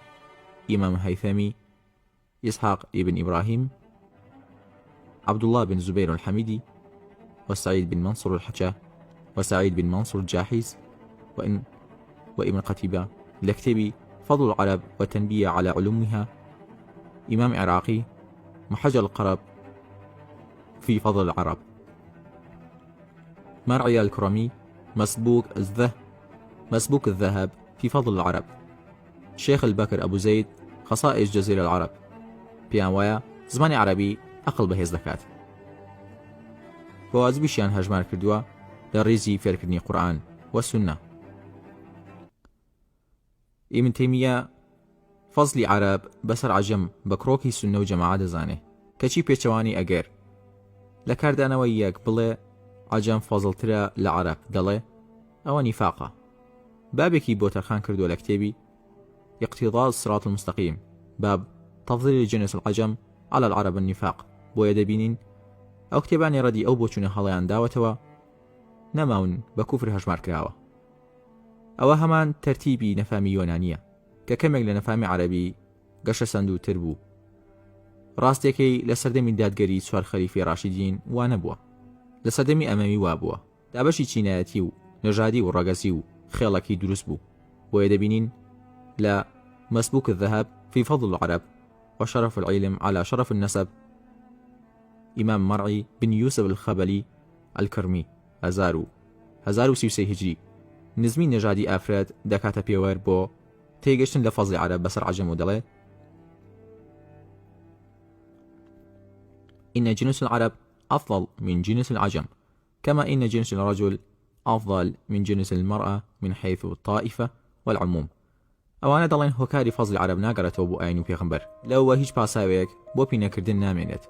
Speaker 1: إمام هيثمي، إسحاق ابن إبراهيم، عبد الله بن زبير الحميدي، وسعيد بن منصور الحجة، وسعيد بن منصور الجاحظ، وابن قتيبة لكتبي فضل العرب وتنبيه على علومها، إمام عراقي، محجر القرب في فضل العرب، مرعي الكرمي، مسبوك الذهب في فضل العرب، شيخ البكر أبو زيد، خصائص جزيرة العرب. بيان وایە زمانی عەرەبی ئەقڵ بەهێز دەکات. بەوازبیشیان هەژمار کردووە لە ڕێزی فێرکردنی قورئان و سوننە. ئیبن تەیمیە فەزلی عەرەب بەسەر عەجەم بە کڕۆکی سوننە و جەماعە دەزانێ، کەچی پێچەوانی ئەگەر لە کاردانەوەی یەک بڵێ عەجەم فەزڵترە لە عەرەب دەڵێ ئەوە نیفاقە. بابێکی بۆ تەرخان کردووە لە کتێبی اقتضاء الصراط المستقيم، باب تفضيل جنس العجم على العرب النفاق. بۆیە دەبینین ئەو کتێبانی ڕەدی ئەو بۆچوونە هەڵەیان داوەتەوە نەماون بە کوفر هەژمار کراوە. ئەوە هەمان تەرتیبی نەفامی یۆنانیە کە کەمێک لە نەفامی عەرەبی گەشە سەندووتر بوو. ڕاستێکی لە سەردەمی دادگەری چوار خەلیفەی ڕاشیدین وا نەبووە. لە سەردەمی ئەمەوی وابووە دابەشی چینایەتی و نەژادی و ڕەگەزی و خێڵەکی دروست بوو بۆیە دەبینین لە مسبوك الذهب في فضل العرب وشرف العلم على شرف النسب إمام مرعي بن يوسف الخبلي الكرمي 1033 هجری نزمی نەژادی ئافرەت دەکاتە پێوەر بۆ تێگەشتن لە فەزڵی عەرەب بەسەر عەجەم و دەڵێ إن جنس العرب أفضل من جنس العجم كما إن جنس الرجل أفضل من جنس المرأة من حيث الطائفة والعموم ئەوانە دەڵێن هۆکاری فەزڵی عەرەب ناگەڕێتەوە بۆ ئاین و پێغەمبەر لەوە هیچ پاساوێک بۆ پینەکردن نامێنێت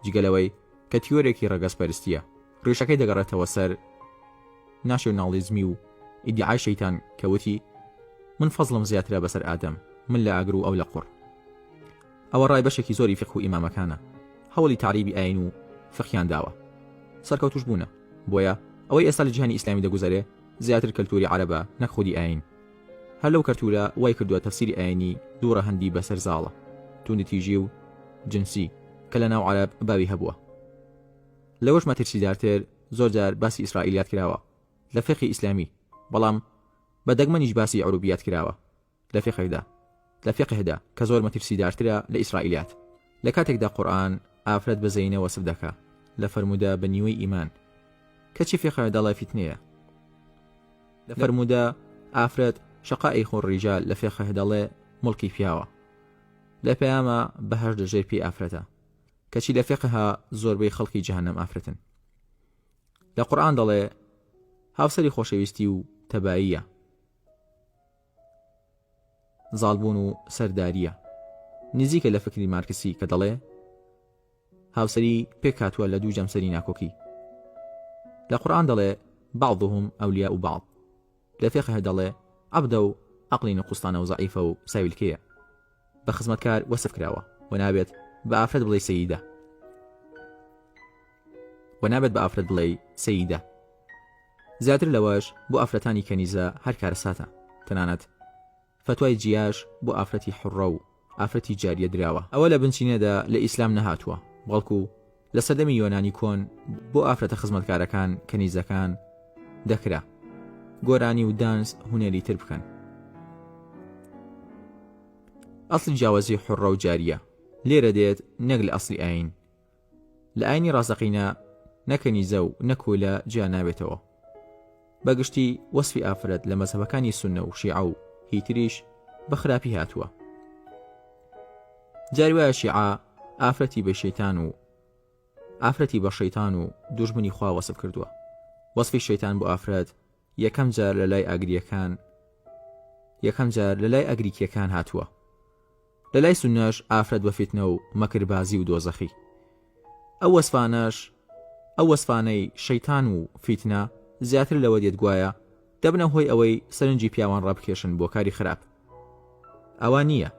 Speaker 1: جگەلەوەی کە تیۆرێکی ڕەگەزپەرستیە ڕێشەکەی دەگەڕێتەوە سەر ناشۆناڵیزمی و ئیدعای شەیتان کەوتی من فەزڵم زیاترە بەسەر ئادەم من لە ئاگر و ئەو لە قوڕ ئەوە ڕای بەشێکی زۆری فقه و ئیمامەکانە هەوڵی تعریبی ئاین و فقهیان داوە سەرکەوتوش بوونە بۆیە ئەوەی ئێستا لە جیهانی ئیسلامی دەگوزارێ زیاتر کەلتوری عەرەبە نەک خودی ئاین هەر لەو کەلتورە وای کردووە تەفسیری ئاینی دووڕە هەندی بەسەر زاڵە توندەتیژی و جنسی کە لە ناو عەرەب باوی هەبووە لەوەش مەترسیدارتر زۆرجار باسی ئیسرائیلیات کراوە لە فقهی ئیسلامی بەڵام بە دەگمەنیش باسی عروبیات کراوە لە فقهدا کە زۆر مەترسیدارترە لە ئیسرائیلیات لە کاتێکدا قورئان ئافرەت بە زەینە وەسف دەکا لە فەرموودە بە نیوەی ئیمان کەچی فقه دەڵێ فیتنەیە لە فەرموودە ئافرەت شقائق الرجال لە فقه دەڵێ مڵکی پیاوە لە پەیامە بەهەش دەژێر پێی ئافرەتە کەچی لە فقهها زۆربەی خەڵکی جەهەنەم ئافرەتن لە قورئان دەڵێ هاوسەری خۆشەویستی و تەباییە زاڵبوون و سەرداریە نزیکە لە فکری مارکسی کە دەڵێ هاوسەری پێک هاتووە لە دوو جەمسەری ناکۆکی لە قورئان دەڵێ بعضهم ئەولیاء بعض لە فقه دەڵێ عەبدە و عەقلی نەقوستانە و زەعیفە و ساویلکەیە بە خزمەتکار وەسف کراوە و نابێت بە ئافرەت بڵێ سەییدە زیاتر لەوەش بۆ ئافرەتانی کەنیزە هەر کارەساتە تەنانەت فتوای جیاش بۆ ئافرەتی حڕە و ئافرەتی جاریە دراوە ئەوە لە بنچینەدا لە ئیسلام نەهاتووە بەڵکو لە سەردەمی یۆنانی کۆن بۆ ئافرەتە خزمەتکارەکان کەنیزەکان دەکرا گۆرانی و دانس هونێری تر بکەن ئەسڵی جیاوازی حڕە و جاریە لێرە دێت نەک لە ئەسڵی ئاین لە ئاینی ڕاستەقینە نەکەنیزە و نەکۆلە جیا نابێتەوە بەگشتی وەسفی ئافرەت لە مەزهەبەکانی سونە و شیعە و هیتریش بە خراپی هاتووە جاری وایە شیعە ئافرەتی بە شەیتان و دوژمنی خوا وەسف کردووە وەسفی شەیتان بۆ ئافرەت یەکەم جار لە لای ئەگریکیەکان هاتووە لە لای سونەش ئافرەت بە فیتنە و مەکربازی و دۆزەخی ئەو وەسفانەی شەیتان و فیتنە زیاتر لەوە دێت گوایە دەبنە هۆی ئەوەی سەرنجی پیاوان ڕابکێشن بۆ کاری خراپ ئەوە نییە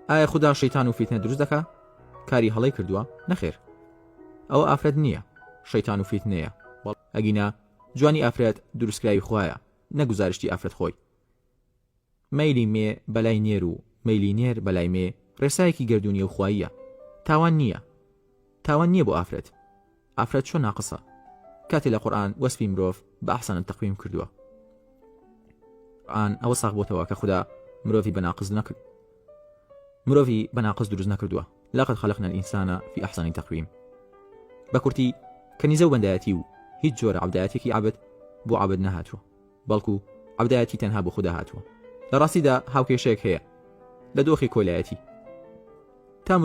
Speaker 1: ئایا خوددا شەیتان و فیتنە دروست دەکا کاری هەڵەی کردووە نەخێر ئەوە ئافرەت نییە شەیتان و فیتنەیە ئەگینا جوانی ئافرەت دروستکراوی خوایە نەگوزارشتی ئافرەت خۆی مەیلی مێ بەلای نێر و مەیلی نێر بەلای مێ ڕێسایەکی گردوونیە و خواییە تاوان نییە بۆ ئافرەت چۆن ناقسە کاتی لە قورئان وەسفی مرۆڤ بە ئەحسن تەقویم کردووە قورئان ئەوە ساغ بۆتەوە کە خوددا مرۆڤی بەناقص دروست نەکردووە لقد خلقنا الإنسان في أحسن تقويم بە کورتی کەنیزە و بەندایەتی و هیچ جۆرە عەبدایەتێکی عەبد بۆ عەبد نەهاتووە بەڵکو عەبدایەتی تەنها بۆ خوددا هاتووە لە ڕاستیدا هاوکێشەیەک هەیە لە دۆخی کۆیلایەتی تا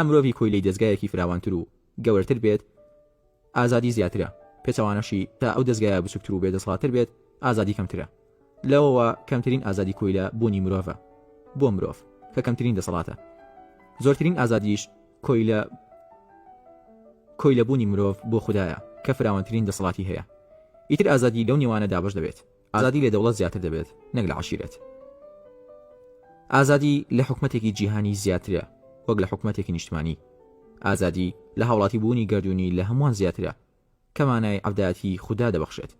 Speaker 1: مرۆڤی کۆیلەی دەستگایەکی فراوانتر و گەورەتر بێت ئازادی زیاترە پێچەوانەشی تا ئەو دەستگایە بچووکتر و بێدەسەڵاتر بێت ئازادی کەمترە لەوەوە کەمترین ئازادی کۆیلە بوونی مرۆڤە بۆ مرۆڤ کە کەمترین دەسەڵاتە زۆرترین ئازادیش کۆیلە بوونی مرۆڤ بۆ خوددایە کە فراوانترین دەسەڵاتی هەیە ئیتر ئازادی لەو نێوانە دابش دەبێت ئازادی لە دەوڵەت زیاتر دەبێت نەک لە عەشیرەت ئازادی لە حکومەتێکی جیهانی زیاترە وەک لە حکومەتێکی نیشتمانی ئازادی لە هاوڵاتی بوونی گردوونی لە هەمووان زیاترە کەمانای عەبدایەتی خوددا دەبەخشێت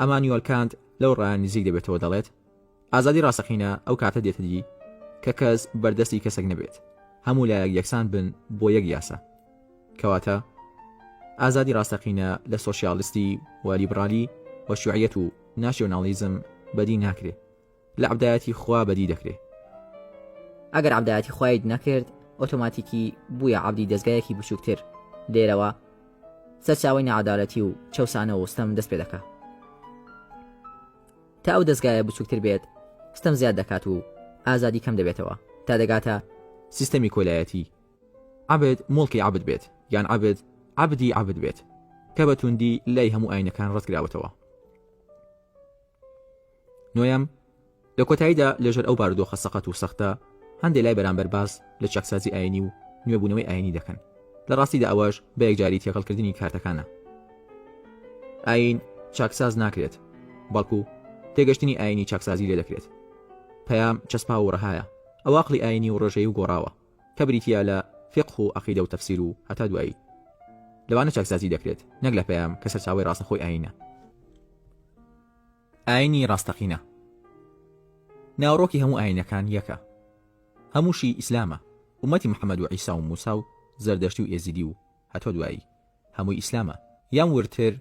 Speaker 1: ئەمانوئێل کانت لەو ڕایان نزیک دەبێتەوە دەڵێت ئازادی ڕاستەقینە ئەو کاتە دێتە دی کە کەس بەردەستی کەسێک نەبێت هەموو لایەک یەکسان بن بۆ یەک یاسا کەواتە ئازادی ڕاستەقینە لە سۆشیالیستی و لیبرالی و شیوعیەت و ناشیۆنالیزم بەدی ناکرێت لە عەبدایەتی خوا بەدی دەکرێت.
Speaker 2: ئەگەر عەبدایەتی خوای نەکرد ئۆتۆماتیکی بوویە عەبدی دەستگایەکی بچووکتر. لێرەوە سەرچاوەی نەعەدالەتی و چەوسانە و ستەم دەست پێ دەکات. تا ئەو دەستگایە بچووکتر بێت ستەم زیاد دەکات و ئازادی کەم دەبێتەوە تا دەگاتە
Speaker 1: سیستەمی کۆلایەتی. عەبد مڵکی عەبد بێت یان عەبد عەبدی عەبد بێت کە بە توندی لای هەموو ئاینەکان ڕەتکراوەتەوە. نۆیەم لە کۆتاییدا لەژێر ئەو بارودۆخە سەقەت و سەختە هەندێک لای بەرامبەر باس لە چاکسازی ئاینی و نوێبوونەوەی ئاینی دەکەن. لە ڕاستیدا ئەوەش بە یەکجاری تێکەڵکردنی کارتەکانە. ئاین چاکساز ناکرێت بەڵکو تێگەشتنی ئاینی چاکسازی لێ دەکرێت. پەیام چەسپا و ڕەهایە ئەو عەقڵی ئاینی و ڕۆژەیی و گۆڕاوە کە بریتیە لە فقه و عەقیدە و تەفسیر و هەتا دوایی لەوانە چاکسازی دەکرێت نەک لە پەیام کە سەرچاوەی ڕاستەخۆی ئاینە. ئاینی ڕاستەقینە ناوڕۆکی هەموو ئاینەکان یەکە، هەمووشی ئیسلامە. ئومەتی محەممەد و عیسا و موسا و زەردەشتی و ئێزیدی و هەتۆ دوایی هەمووی ئیسلامە یان ورتر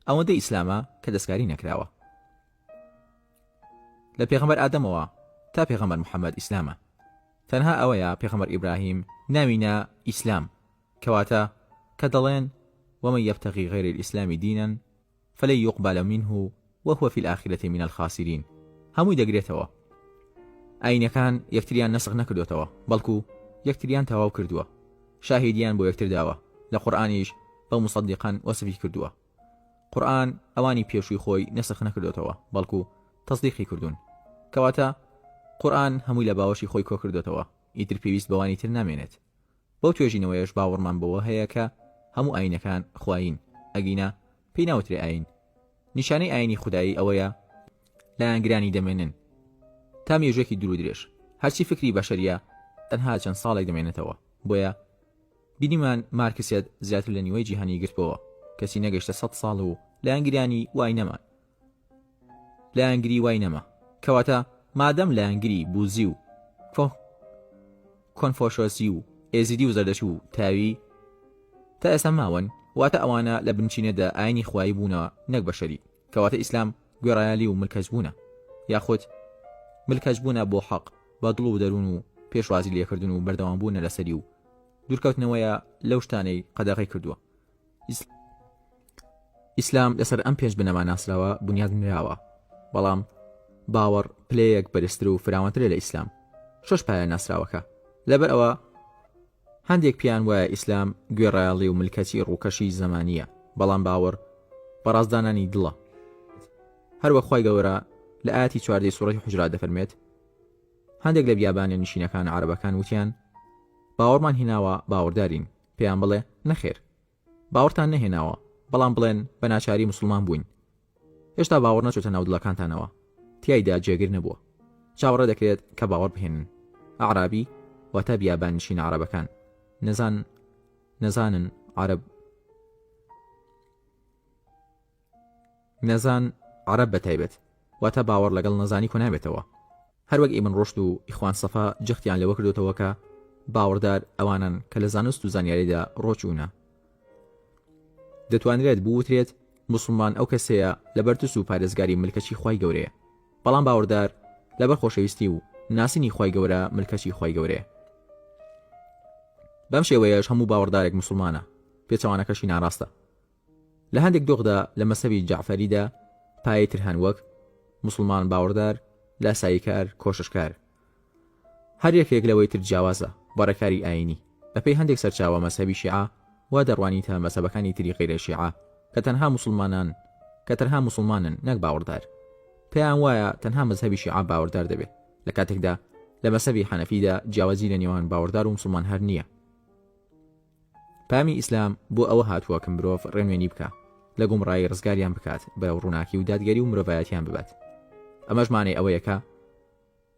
Speaker 1: ئەوەندە ئیسلامە کە دەستکاری نەکراوە. لە پێغەمبەر ئادەمەوە تا پێغەمبەر محەممەد ئیسلامە. تەنها ئەوەیە پێغەمبەر ئیبراهیم ناوینە ئیسلام کەواتە کە دەڵێن ومن يبتغي غير الإسلام دينا فلن يقبل منه وهو في الآخرة من الخاسرين. هەمووی دەگرێتەوە. ئاینەکان یەکتریان نەسخ نەکردوتەوە بەڵکو یەکتریان تەواو کردووە. شاهیدیان بۆ یەکتر داوە. لە قورئانیش بە مصدقان وەسفی کردووە. قورئان ئەوانی پێشووی خۆی نەسخ نەکردوتەوە بەڵکو تەصدیقی کردوون. کەواتە قورئان هەمووی لە باوەشی خۆی کۆ کردوتەوە. ئیتر پێویست بەوانی تر نامێنێت. بەو توێژینەوەیش باوەڕمان بەوە هەیە کە هەموو ئاینەکان خواین. ئەگینە پێی ناوترێ ئاین. نیشانەی ئاینی خودایی ئەوەیە لایەنگرانی دەمێنن تا مێژوێکی دوور و درێژ. هەرچی فکری بەشەریە تەنها چەند ساڵێک دەمێنێتەوە. بۆیە بینیمان مارکسیت زیاتر لە نیوەی جیهانی گرتبەوە. کەسی نەگەیشتە 100 ساڵ و لایەنگرانی وای نەما. لایەنگری وای نەما. کەواتە مادەم لایەنگری بوزی و کۆنفۆشۆسی و ئێزیدی و زەردەشی و تاوی تا ئێستا ماون واتە ئەوانە لە بنچینەدا ئاینی خوایی بوونەوە نەک بەشەری. کەواتە ئیسلام گوێڕایالی و ملکەج بوونە یاخود ملکەج بوونە بۆ حەق بە دڵ و دەروون و پێشوازی لێکردن و بەردەوام بوونە لەسەری و دوورکەوتنەوەیە لەو شتانەی قەدەغی کردووە. ئیسلام لەسەر ئەم پێنج بنەما ناسراوە بنیاد نراوە. بەڵام باوەڕ پلەیەک بەرزتر و فراوانترە لە ئیسلام. شەش پایە ناسراوەکە. لەبەر ئەوە هەندێک پیان وایە ئیسلام گوێڕایاڵی و ملکەتی ڕووکەشی زەمانیە بەڵام باوەڕ بەڕازدانانی دڵە. هەروەک خوای گەورە لە ئاەتی 14 سوورەتی حوجرات دەفەرمێت هەندێک لە بیابانە نشینەکان عەرەبەکان وتیان باوەڕمان هێناوە باوەڕدارین. پێیان بڵێ نەخێر باوەڕتان نەهێناوە بەڵام بڵێن بە ناچاری موسڵمان بووین. هێشتا باوەڕ نەچۆتە ناو دڵەکانتانەوە. تیایدا جێگر نەبووە. چاوەڕە دەکرێت کە باوەڕ بهێنن. عەرابی واتە بیابان نشینە عەرەبەکان. نەزان عەرەب بەتایبەت واتە باوەڕ لەگەڵ نەزانی کۆ نابێتەوە. هەروەک ئیبن ڕۆشد و ئیخوان سەفا جەختیان لەوە کردوتەوە کە باوەڕدار ئەوانن کە لە زانست و زانیاریدا ڕۆچوونە. دەتوانرێت بوترێت موسڵمان ئەو کەسەیە لە بەرتوس و پارێزگاری ملکەچی خوای گەورەیە. بەڵام باوەڕدار لەبەر خۆشەویستی و ناسینی خوای گەورە ملکەچی خوای گەورەیە. بەم شێوەیەش هەموو باوەڕدارێک موسڵمانە. پێچەوانەکەشی ناڕاستە. لە هەندێک دۆخدا لە مەسەبی جەعفەریدا پایەی ترهان وەک موسڵمان باوەڕدار لاساییکار کۆششکار. هەر یەکێک لەوەی تر جیاوازە بەڕێکاری ئاینی. بەپێی هەندێک سەرچاوە مەسەبی شیعە وا دەڕوانیتە مەسەبەکانی تری غەیرە شیعە کە تەنها موسڵمانن نەک باوەڕدار. پێیان وایە تەنها مەذهەبی شیعە باوەڕدار دەبێت لە کاتێکدا لە مەسەبی حەنەفیدا جیاوازی لە نێوان باوەڕدار و موسڵمان هەر نییە. پامی ئیسلام بۆ ئەوە هاتووە کە مرۆڤ ڕێنوێنی بکە لە گومڕایی ڕزگاریان بکات بە ڕووناکی و دادگەری و مرۆڤایەتیان ببات. ئەمەش مانای ئەوەیە کە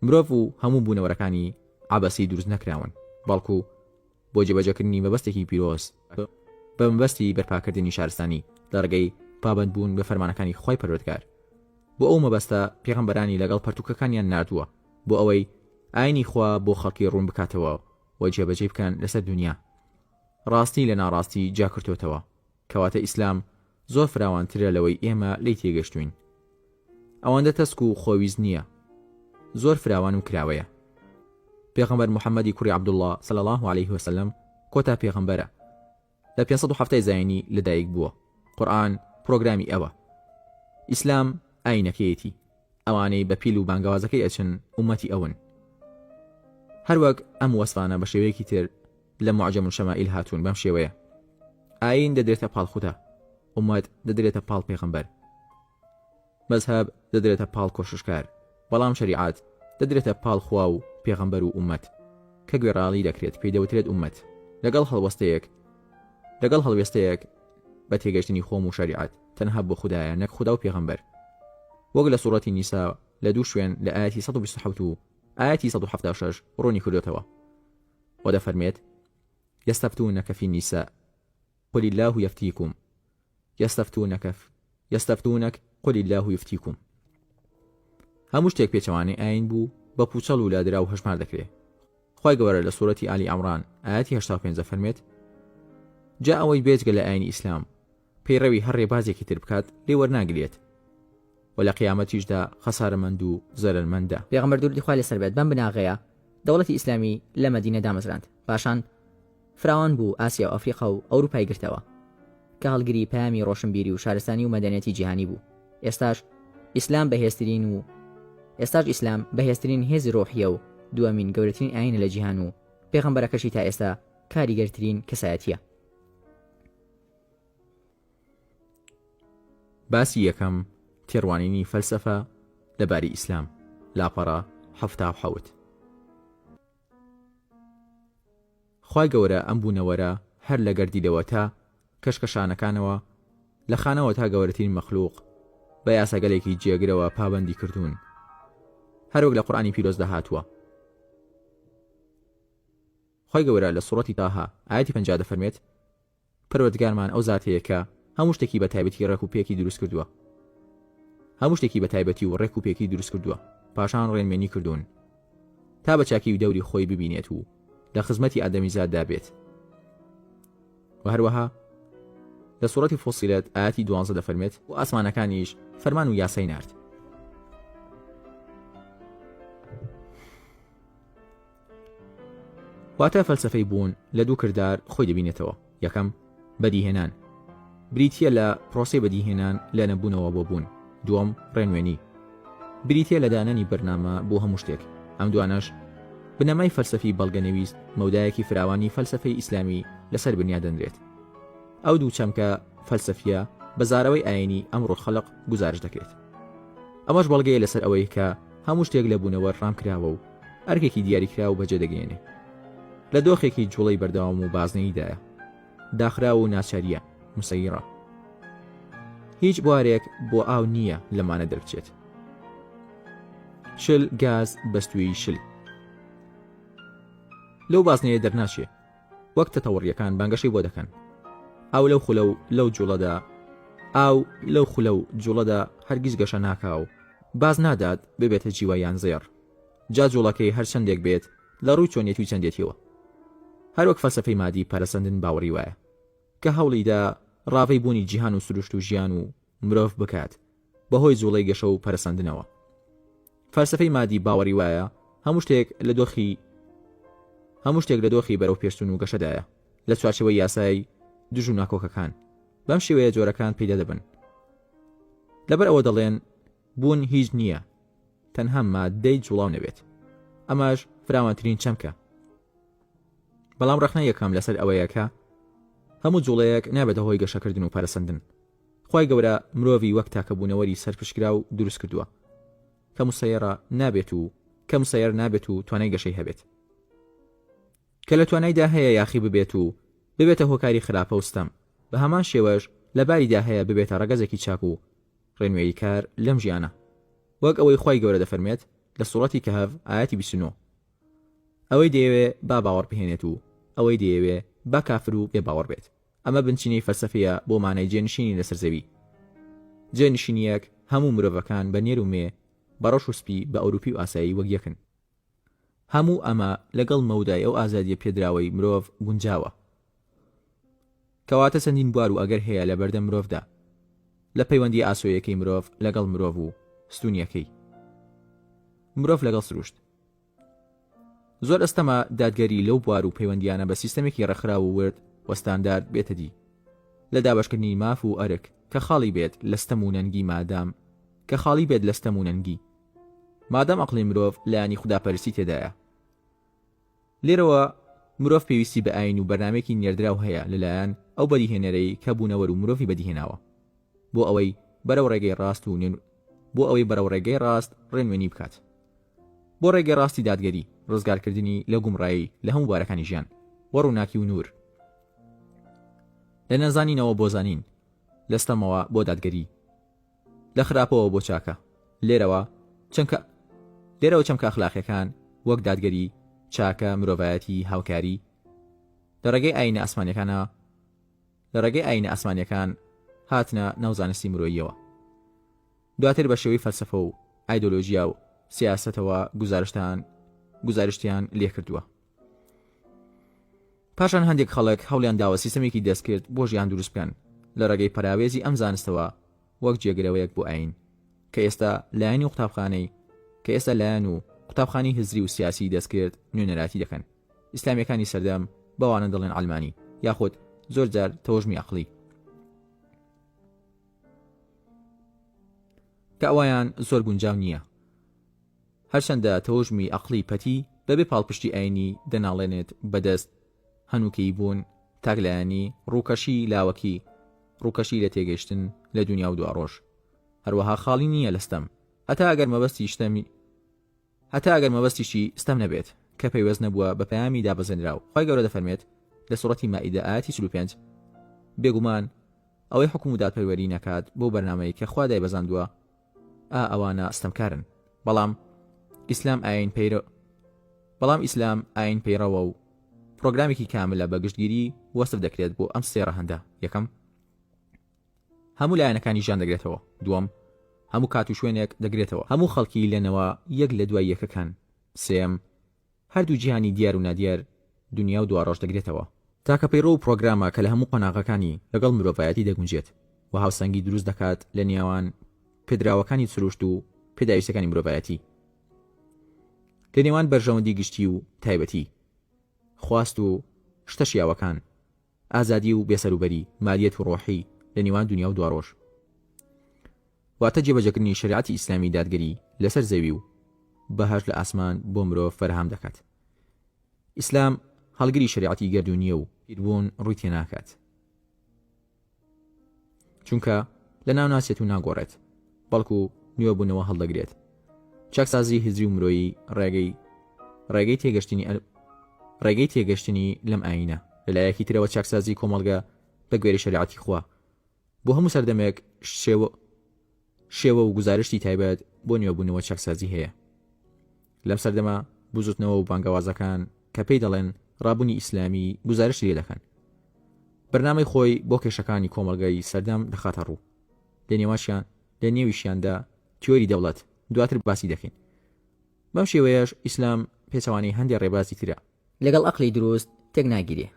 Speaker 1: مرۆڤ و هەموو بوونەوەرەکانی عەبەسی دروست نەکراون بەڵکو بۆ جێبەجێکردنی مەبەستێکی پیرۆز بە مەبەستی بەرپاکردنی شارستانی لە ڕێگەی پابەندبوون بە فەرمانەکانی خوای پەروەردگار. بۆ ئەو مەبەستە پێغەمبەرانی لەگەڵ پەرتووکەکانیان نردووە بۆ ئەوەی ئاینی خوا بۆ خەڵکی ڕوون بکاتەوە و جێبەجێ بکەن لەسەر دنیا. ڕاستی لە ناڕاستی جاکردوتەوە کەواتە ئیسلام زۆر فراوانترە لەوەی ئێمە لی تێگەشتوین. ئەوەندە تەسک و خۆویست نییە، زۆر فراوان و کراوەیە. پێغەمبەر محەممەدی کوڕی عەبدوڵڵاه صلی الله عليه وسلم کۆتا پێغەمبەرە، لە 507 زاینی لەدایک بووە. قورئان پرۆگرامی ئەوە. ئیسلام ئاینەکەیەتی، ئەوانەی بە پیل و بانگەوازەکەی ئەچن ئومەتی ئەون. هەروەک ئەم وەسفانە بە شێوەیەکی تر لە معجەم الشەمائیل هاتوون بەم شێوەیە: ئاین دەدرێتە پاڵ خودا، ئومەت دەدرێتە پاڵ پێغەمبەر، مەزهەب دەدرێتە پاڵ کۆششکار، بەڵام شەریعەت دەدرێتە پاڵ خوا و پێغەمبەر و ئومەت کە گوێڕاڵی دەکرێت پێی دەوترێت ئومەت لەگەڵ هەڵوێستەیەک بە تێگەشتنی خۆم و شەریعەت تەنها بۆ خودایە، نەک خودا و پێغەمبەر. وەک لە سوڕەتی نیسا لە دوو شوێن لە ئاەتی 127 و ئاەتی 176 ڕوونی کردوێتەوە و دەفەرمێت: يستفتونك في النساء قل الله يفتيكم يستفتونك قل الله يفتيكم. هەموو شتێک پێچەوانەی ئاین بوو بە پوچەڵ و لادرا و هەژمار دەکرێت. خی گەورە لە سوورەتی ئالی عەمران ئاەتی 85 فەرمێت: جا ئەوەی بێجگە لە ئاینی ئیسلام پەیڕەوی هەر ڕێبازێکی تر بکات لێ وەرناگرێت و لە قیامەتیشدا خەسارەمەند و زەرەرمەندە.
Speaker 2: پێغەمبەر دووری خوای لەسەر بێت بەم بناغەیە دەوڵەتی ئیسلامی لە مەدینە دامەزراند، پاشان فراوان بوو ئاسیا و ئەفریقا و ئەوروپای گرتەوە کە هەڵگری پامی ڕۆشنبیری و شارستانی و مەدەنیەتی جیهانی بوو. ئێستاش ئیسلام بەهێزترین هێزی ڕۆحیە و دووەمین گەورەترین ئاینە لە جیهان و پێغەمبەرەکەشی تا ئێستا کاریگەرترین کەسایەتیە.
Speaker 1: باسی یەکەم تێڕوانینی فەلسەفە لەباری ئیسلام، لاپەڕە 77. خی گەورە ئەم بوونەوەرە هەر لە گەردیدەوە تا کەشکەشانەکانەوە لە خانەوە تا گەورەترین مەخلوق بە یاساگەلێکی جێگرەوە پابەندی کردوون، هەروەک لە قورئانی پیرۆزدا هاتووە. خی گەورە لە سوڕەتی تاها ئاەتی 50 دەفەرمێت: پەروەردگارمان ئەو زاتەیە کە هەموو شتێکی بە تایبەتی ڕێک و پێکی دروست کردووە، پاشان ڕێنمێنی کردوون تا بە چاکی و دەوری خۆی ببینێت و لە خزمەتی ئادەمیزاددا بێت. و هەروەها لە سوڕەتی فوسیلەت ئاەتی 12 دەفەرمێت: و ئاسمانەکانیش فەرمان و یاسای نارد. واتە فەلسەفەی بوون لە دوو کردار خۆی دەبینێتەوە. یەکەم بەدیهێنان، بریتیە لە پرۆسەی بەدیهێنان لە نەبوونەوە بۆ بوون. دووەم ڕێنوێنی، بریتیە لە دانانی بەرنامە بۆ هەموو شتێک. ئەم دوانەش بنەمای فەلسەفی بەڵگەنەویست مەودایەکی فراوانی فەلسەفەی ئیسلامی لەسەر بنیاد دەنرێت. ئەو دوو چەمکە فەلسەفیە بەزارەوەی ئاینی ئەمڕۆ خەڵق گزارش دەکرێت. ئەمەش بەڵگەیە لەسەر ئەوەی کە هەموو شتێک لە بوونەوە ڕامکراوە و ئەرکێکی دیاریکراوە بەجێ دەگەێنێ، لە دۆخێکی جوڵەی بەردەوام و بازنەییدایە، داخرا و ناچاریە مسەیرە. هیچ بوارێک بۆ ئاو نییە لەمانە دەربچێت. شل گاز بەستوی شل لەو بازنەیە دەرناچێ، وەک تەتەوڕیەکان بانگەشەی بۆ دەکەن. ئاو لەو خولە و لەو جوڵەدا هەرگیز گەشە ناکاو، باز نادات ببێتە جیوە یان زێڕ. جا جوڵەکەی هەر چەندێک بێت لە ڕووی چۆنیەتی و چەندێتیەوە. هەروەک فەلسەفەی مادی پەرەسەندن باوەڕی وایە کە هەوڵیدا ڕاوەی بوونی جیهان و سروشت و ژیان و مرۆڤ بکات بەهۆی جوڵەی گەشە و پەرەسەندنەوە. فەلسەفەی مادی باوەڕی وایە هەموو شتێک لە دۆخی بەرەو پێشتون و گەشەدایە لە چوارچێوەی یاسای دژ و ناکۆکەکان. بەم شێوەیە جۆرەکان پەیدا دەبن. لەبەر ئەوە دەڵێن بوون هیچ نییە، تەنها مادەی جوڵاو نەبێت. ئەماش فراوانترین چەمکە. بەڵام ڕەخنە یەکەم لەسەر ئەوەیە کە هەموو جوڵەیەک نابێتە هۆی گەشەکردن و پەرەسەندن. خی گەورە مرۆڤی وەک تاکەبوونەوەری سەرپشکرا و دروست کردووە کە مسەیر نابێت و توانای گەشەی هەبێت، کە لە توانایدا هەیە یاخی ببێت و ببێتە هۆکاری خراپە و ستەم. بە هەمان شێوەش لە باریدا هەیە ببێتە ڕەگەزێکی چاک و ڕێنوێی کار لەم ژیانە، وەک ئەوەی خی گەورە دەفەرمێت لە سوڕەتی کەهەف ئاەتی 29: ئەوەی دەیەوێ با باوەڕ بهێنێت و ئەوەی دەیەوێ با کافر و بێ باوەڕ بێت. ئەمە بنچینەی فەلسەفەیە بۆ مانای جێنشینی لەسەر زەوی. جێنشینیەک هەموو مرۆڤەکان بە نێر و مێ، بە ڕەش و سپی، بە ئەوروپی و ئاسایی وەک یەکن. هەموو ئەمە لەگەڵ مەودای ئەو ئازادیە پێدراوەی مرۆڤ گونجاوە کەواتە چەندین بوار و ئەگەر هەیە لە بەردەم مرۆڤدا لە پەیوەندی ئاسۆیەکەی مرۆڤ لەگەڵ مرۆڤ و ستونیەکەی مرۆڤ لەگەڵ سروشت. زۆر ئەستەمە دادگەری لەو بوار و پەیوەندیانە بە سیستەمێکی ڕەخرا و ورد وەستاندار بێتە دی لە دابشکردنی ماف و ئەرک کە خاڵی بێت لە ستەم و نەنگی مادام عەقڵی مرۆڤ لایانی خوداپەرستی تێدایە. لێرەوە مرۆڤ پێویستی بە ئاین و بەرنامێکی نێردراو هەیە لەلایەن ئەو بەدیهێنەرەی کە بوونەوەر و مرۆڤی بەدیهێناوە بۆ ئەوەی بەرەو ڕێگەی ڕاست ڕێنوێنی بکات، بۆ ڕێگەی ڕاستی دادگەری، ڕزگارکردنی لە گومڕایی لە هەموو بارەکانی ژیان، وە ڕووناکی و نور، لە نەزانینەوە بۆ زانین، لە ستەمەوە بۆ دادگەری، لە خراپەوە بۆ چاکە. لێرەوە چەمکە ئەخلاقیەکان وەک دادگەری، چاکە، مرۆڤایەتی، هاوکاری لە ڕێگەی ئاینە ئاسمانیەکان هاتنە ناوزانستی مرۆییەوە. دواتر بە شێوەی فەلسەفە و ئایدۆلۆژیا و سیاسەتەوە گزارشتیان لێ کردووە. پاشان هەندێک خەڵک هەوڵیان داوە سیستەمێکی دەستکرد بۆ ژیان دروست بکەن لە ڕێگەی پەراوێزی ئەم زانستەوە وەک جێگرەوەیەک بۆ ئاین کە ئێستا لایەن و قوتابخانەی هزری و سیاسی دەستکرد نوێنەراتی دەکەن. ئیسلامیەکانی سەردەم بەوانە دەڵێن ئەڵمانی یاخود زۆر جار تەوەژمی عەقڵی کە ئەویان زۆر گونجاو نییە. هەرچەندە تەوەژمی عەقڵی پەتی بەبێ پاڵپشتی ئاینی دەناڵێنێت بەدەست هەنووکەی بوون، تاگلایانی، ڕووکەشی لاوەکی، ڕووکەشی لە تێگەیشتن لە دنیا و دواڕۆژ. هەروەها خاڵی نییە لەستەم هەتا ئەگەر مەبەستیشی ستەم نەبێت کە پەیوەست نەبووە بە پەیامی دابەزێنراو. خۆی گەورە دەفەرمێت لە سوڕەتی مائیدە ئاەتی 45 بێگومان ئەوەی حکم و دادپەروەری نەکات بۆ بەرنامەی کە خوا دایبەزاندووە ئەوانە ستەمکارن. بەڵام ئیسلام ئاین پەیڕەوە و پرۆگرامێکی کاملە بە گشتگیری وەسف دەکرێت بۆ ئەم سێ ڕەهەندە. یەکەم، هەموو لایەنەکانی ژیان دەگرێتەوە. دووەم، هەموو کات و شوێنێک دەگرێتەوە، هەموو خەڵکی لەنەوە یەک لە دوای یەکەکان. سێم، هەردوو جیهانی دیار و نادیار، دنیا و دواڕۆژ دەگرێتەوە. تاکە پەیڕۆ و پرۆگرامە کە لە هەموو قۆناغەکانی لەگەڵ مرۆڤایەتی دەگونجێت و هاوسەنگی دروست دەکات لە نێوان پێدراوەکانی سروشت و پێداویستەکانی مرۆڤایەتی، لە نێوان بەرژەوەندی گشتی و تایبەتی، خواست و شتە شیاوەکان، ئازادی و بێسەروبەری، مالیەت و ڕۆحی لە نێوان دنیا و دواڕۆژ. واتە جێبەجێکردنی شریعەتی ئیسلامی دادگەری لەسەر زەوی و بەهەش لە ئاسمان بۆ مرۆڤ فەرهەم دەکات. ئیسلام هەڵگری شریعەتی گەردوونیە و پیربوون ڕووی تێناکات، چونکە لە ناو ناسێت و ناگۆڕێت، بەڵکو نوێبوونەوە هەڵدەگرێت. چاکسازی هزری و مرۆیی ڕێگەی تێگەشتنی لەم ئاینە لەلایەکی ترەوە چاکسازی کۆمەڵگە بە گوێرەی شریعەتی خوا بۆ هەموو سەردەمێک شێوە و گزارشتی تایبەت بۆ نوێبوونەوە چاکسازی هەیە. لەم سەردەمە بوزوتنەوە و بانگەوازەکان کە پێی دەڵێن ڕابوونی ئیسلامی گزارشی لێ دەکەن. بەرنامەی خۆی بۆ کێشەکانی کۆمەڵگەی سەردەم دەخاتە ڕوو. لە نێویشیاندا تیۆری دەوڵەت دواتر باسی دەکەین. بەم شێوەیەش ئیسلام پێچەوانەی هەندێک ڕێبازی ترە
Speaker 2: لەگەڵ ئەقلی دروست تێک ناگیرێ.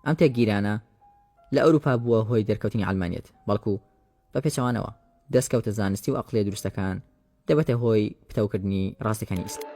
Speaker 2: ئەم تێکگیرانە لە ئەوروپا بووە هۆی دەرکەوتنی ئەڵمانیەت، بەڵکو بە پێچەوانەوە دەستکەوتە زانستی و ئەقلی دروستەکان دەبێتە هۆی پتەوکردنی ڕاستەکانی ئیسلام.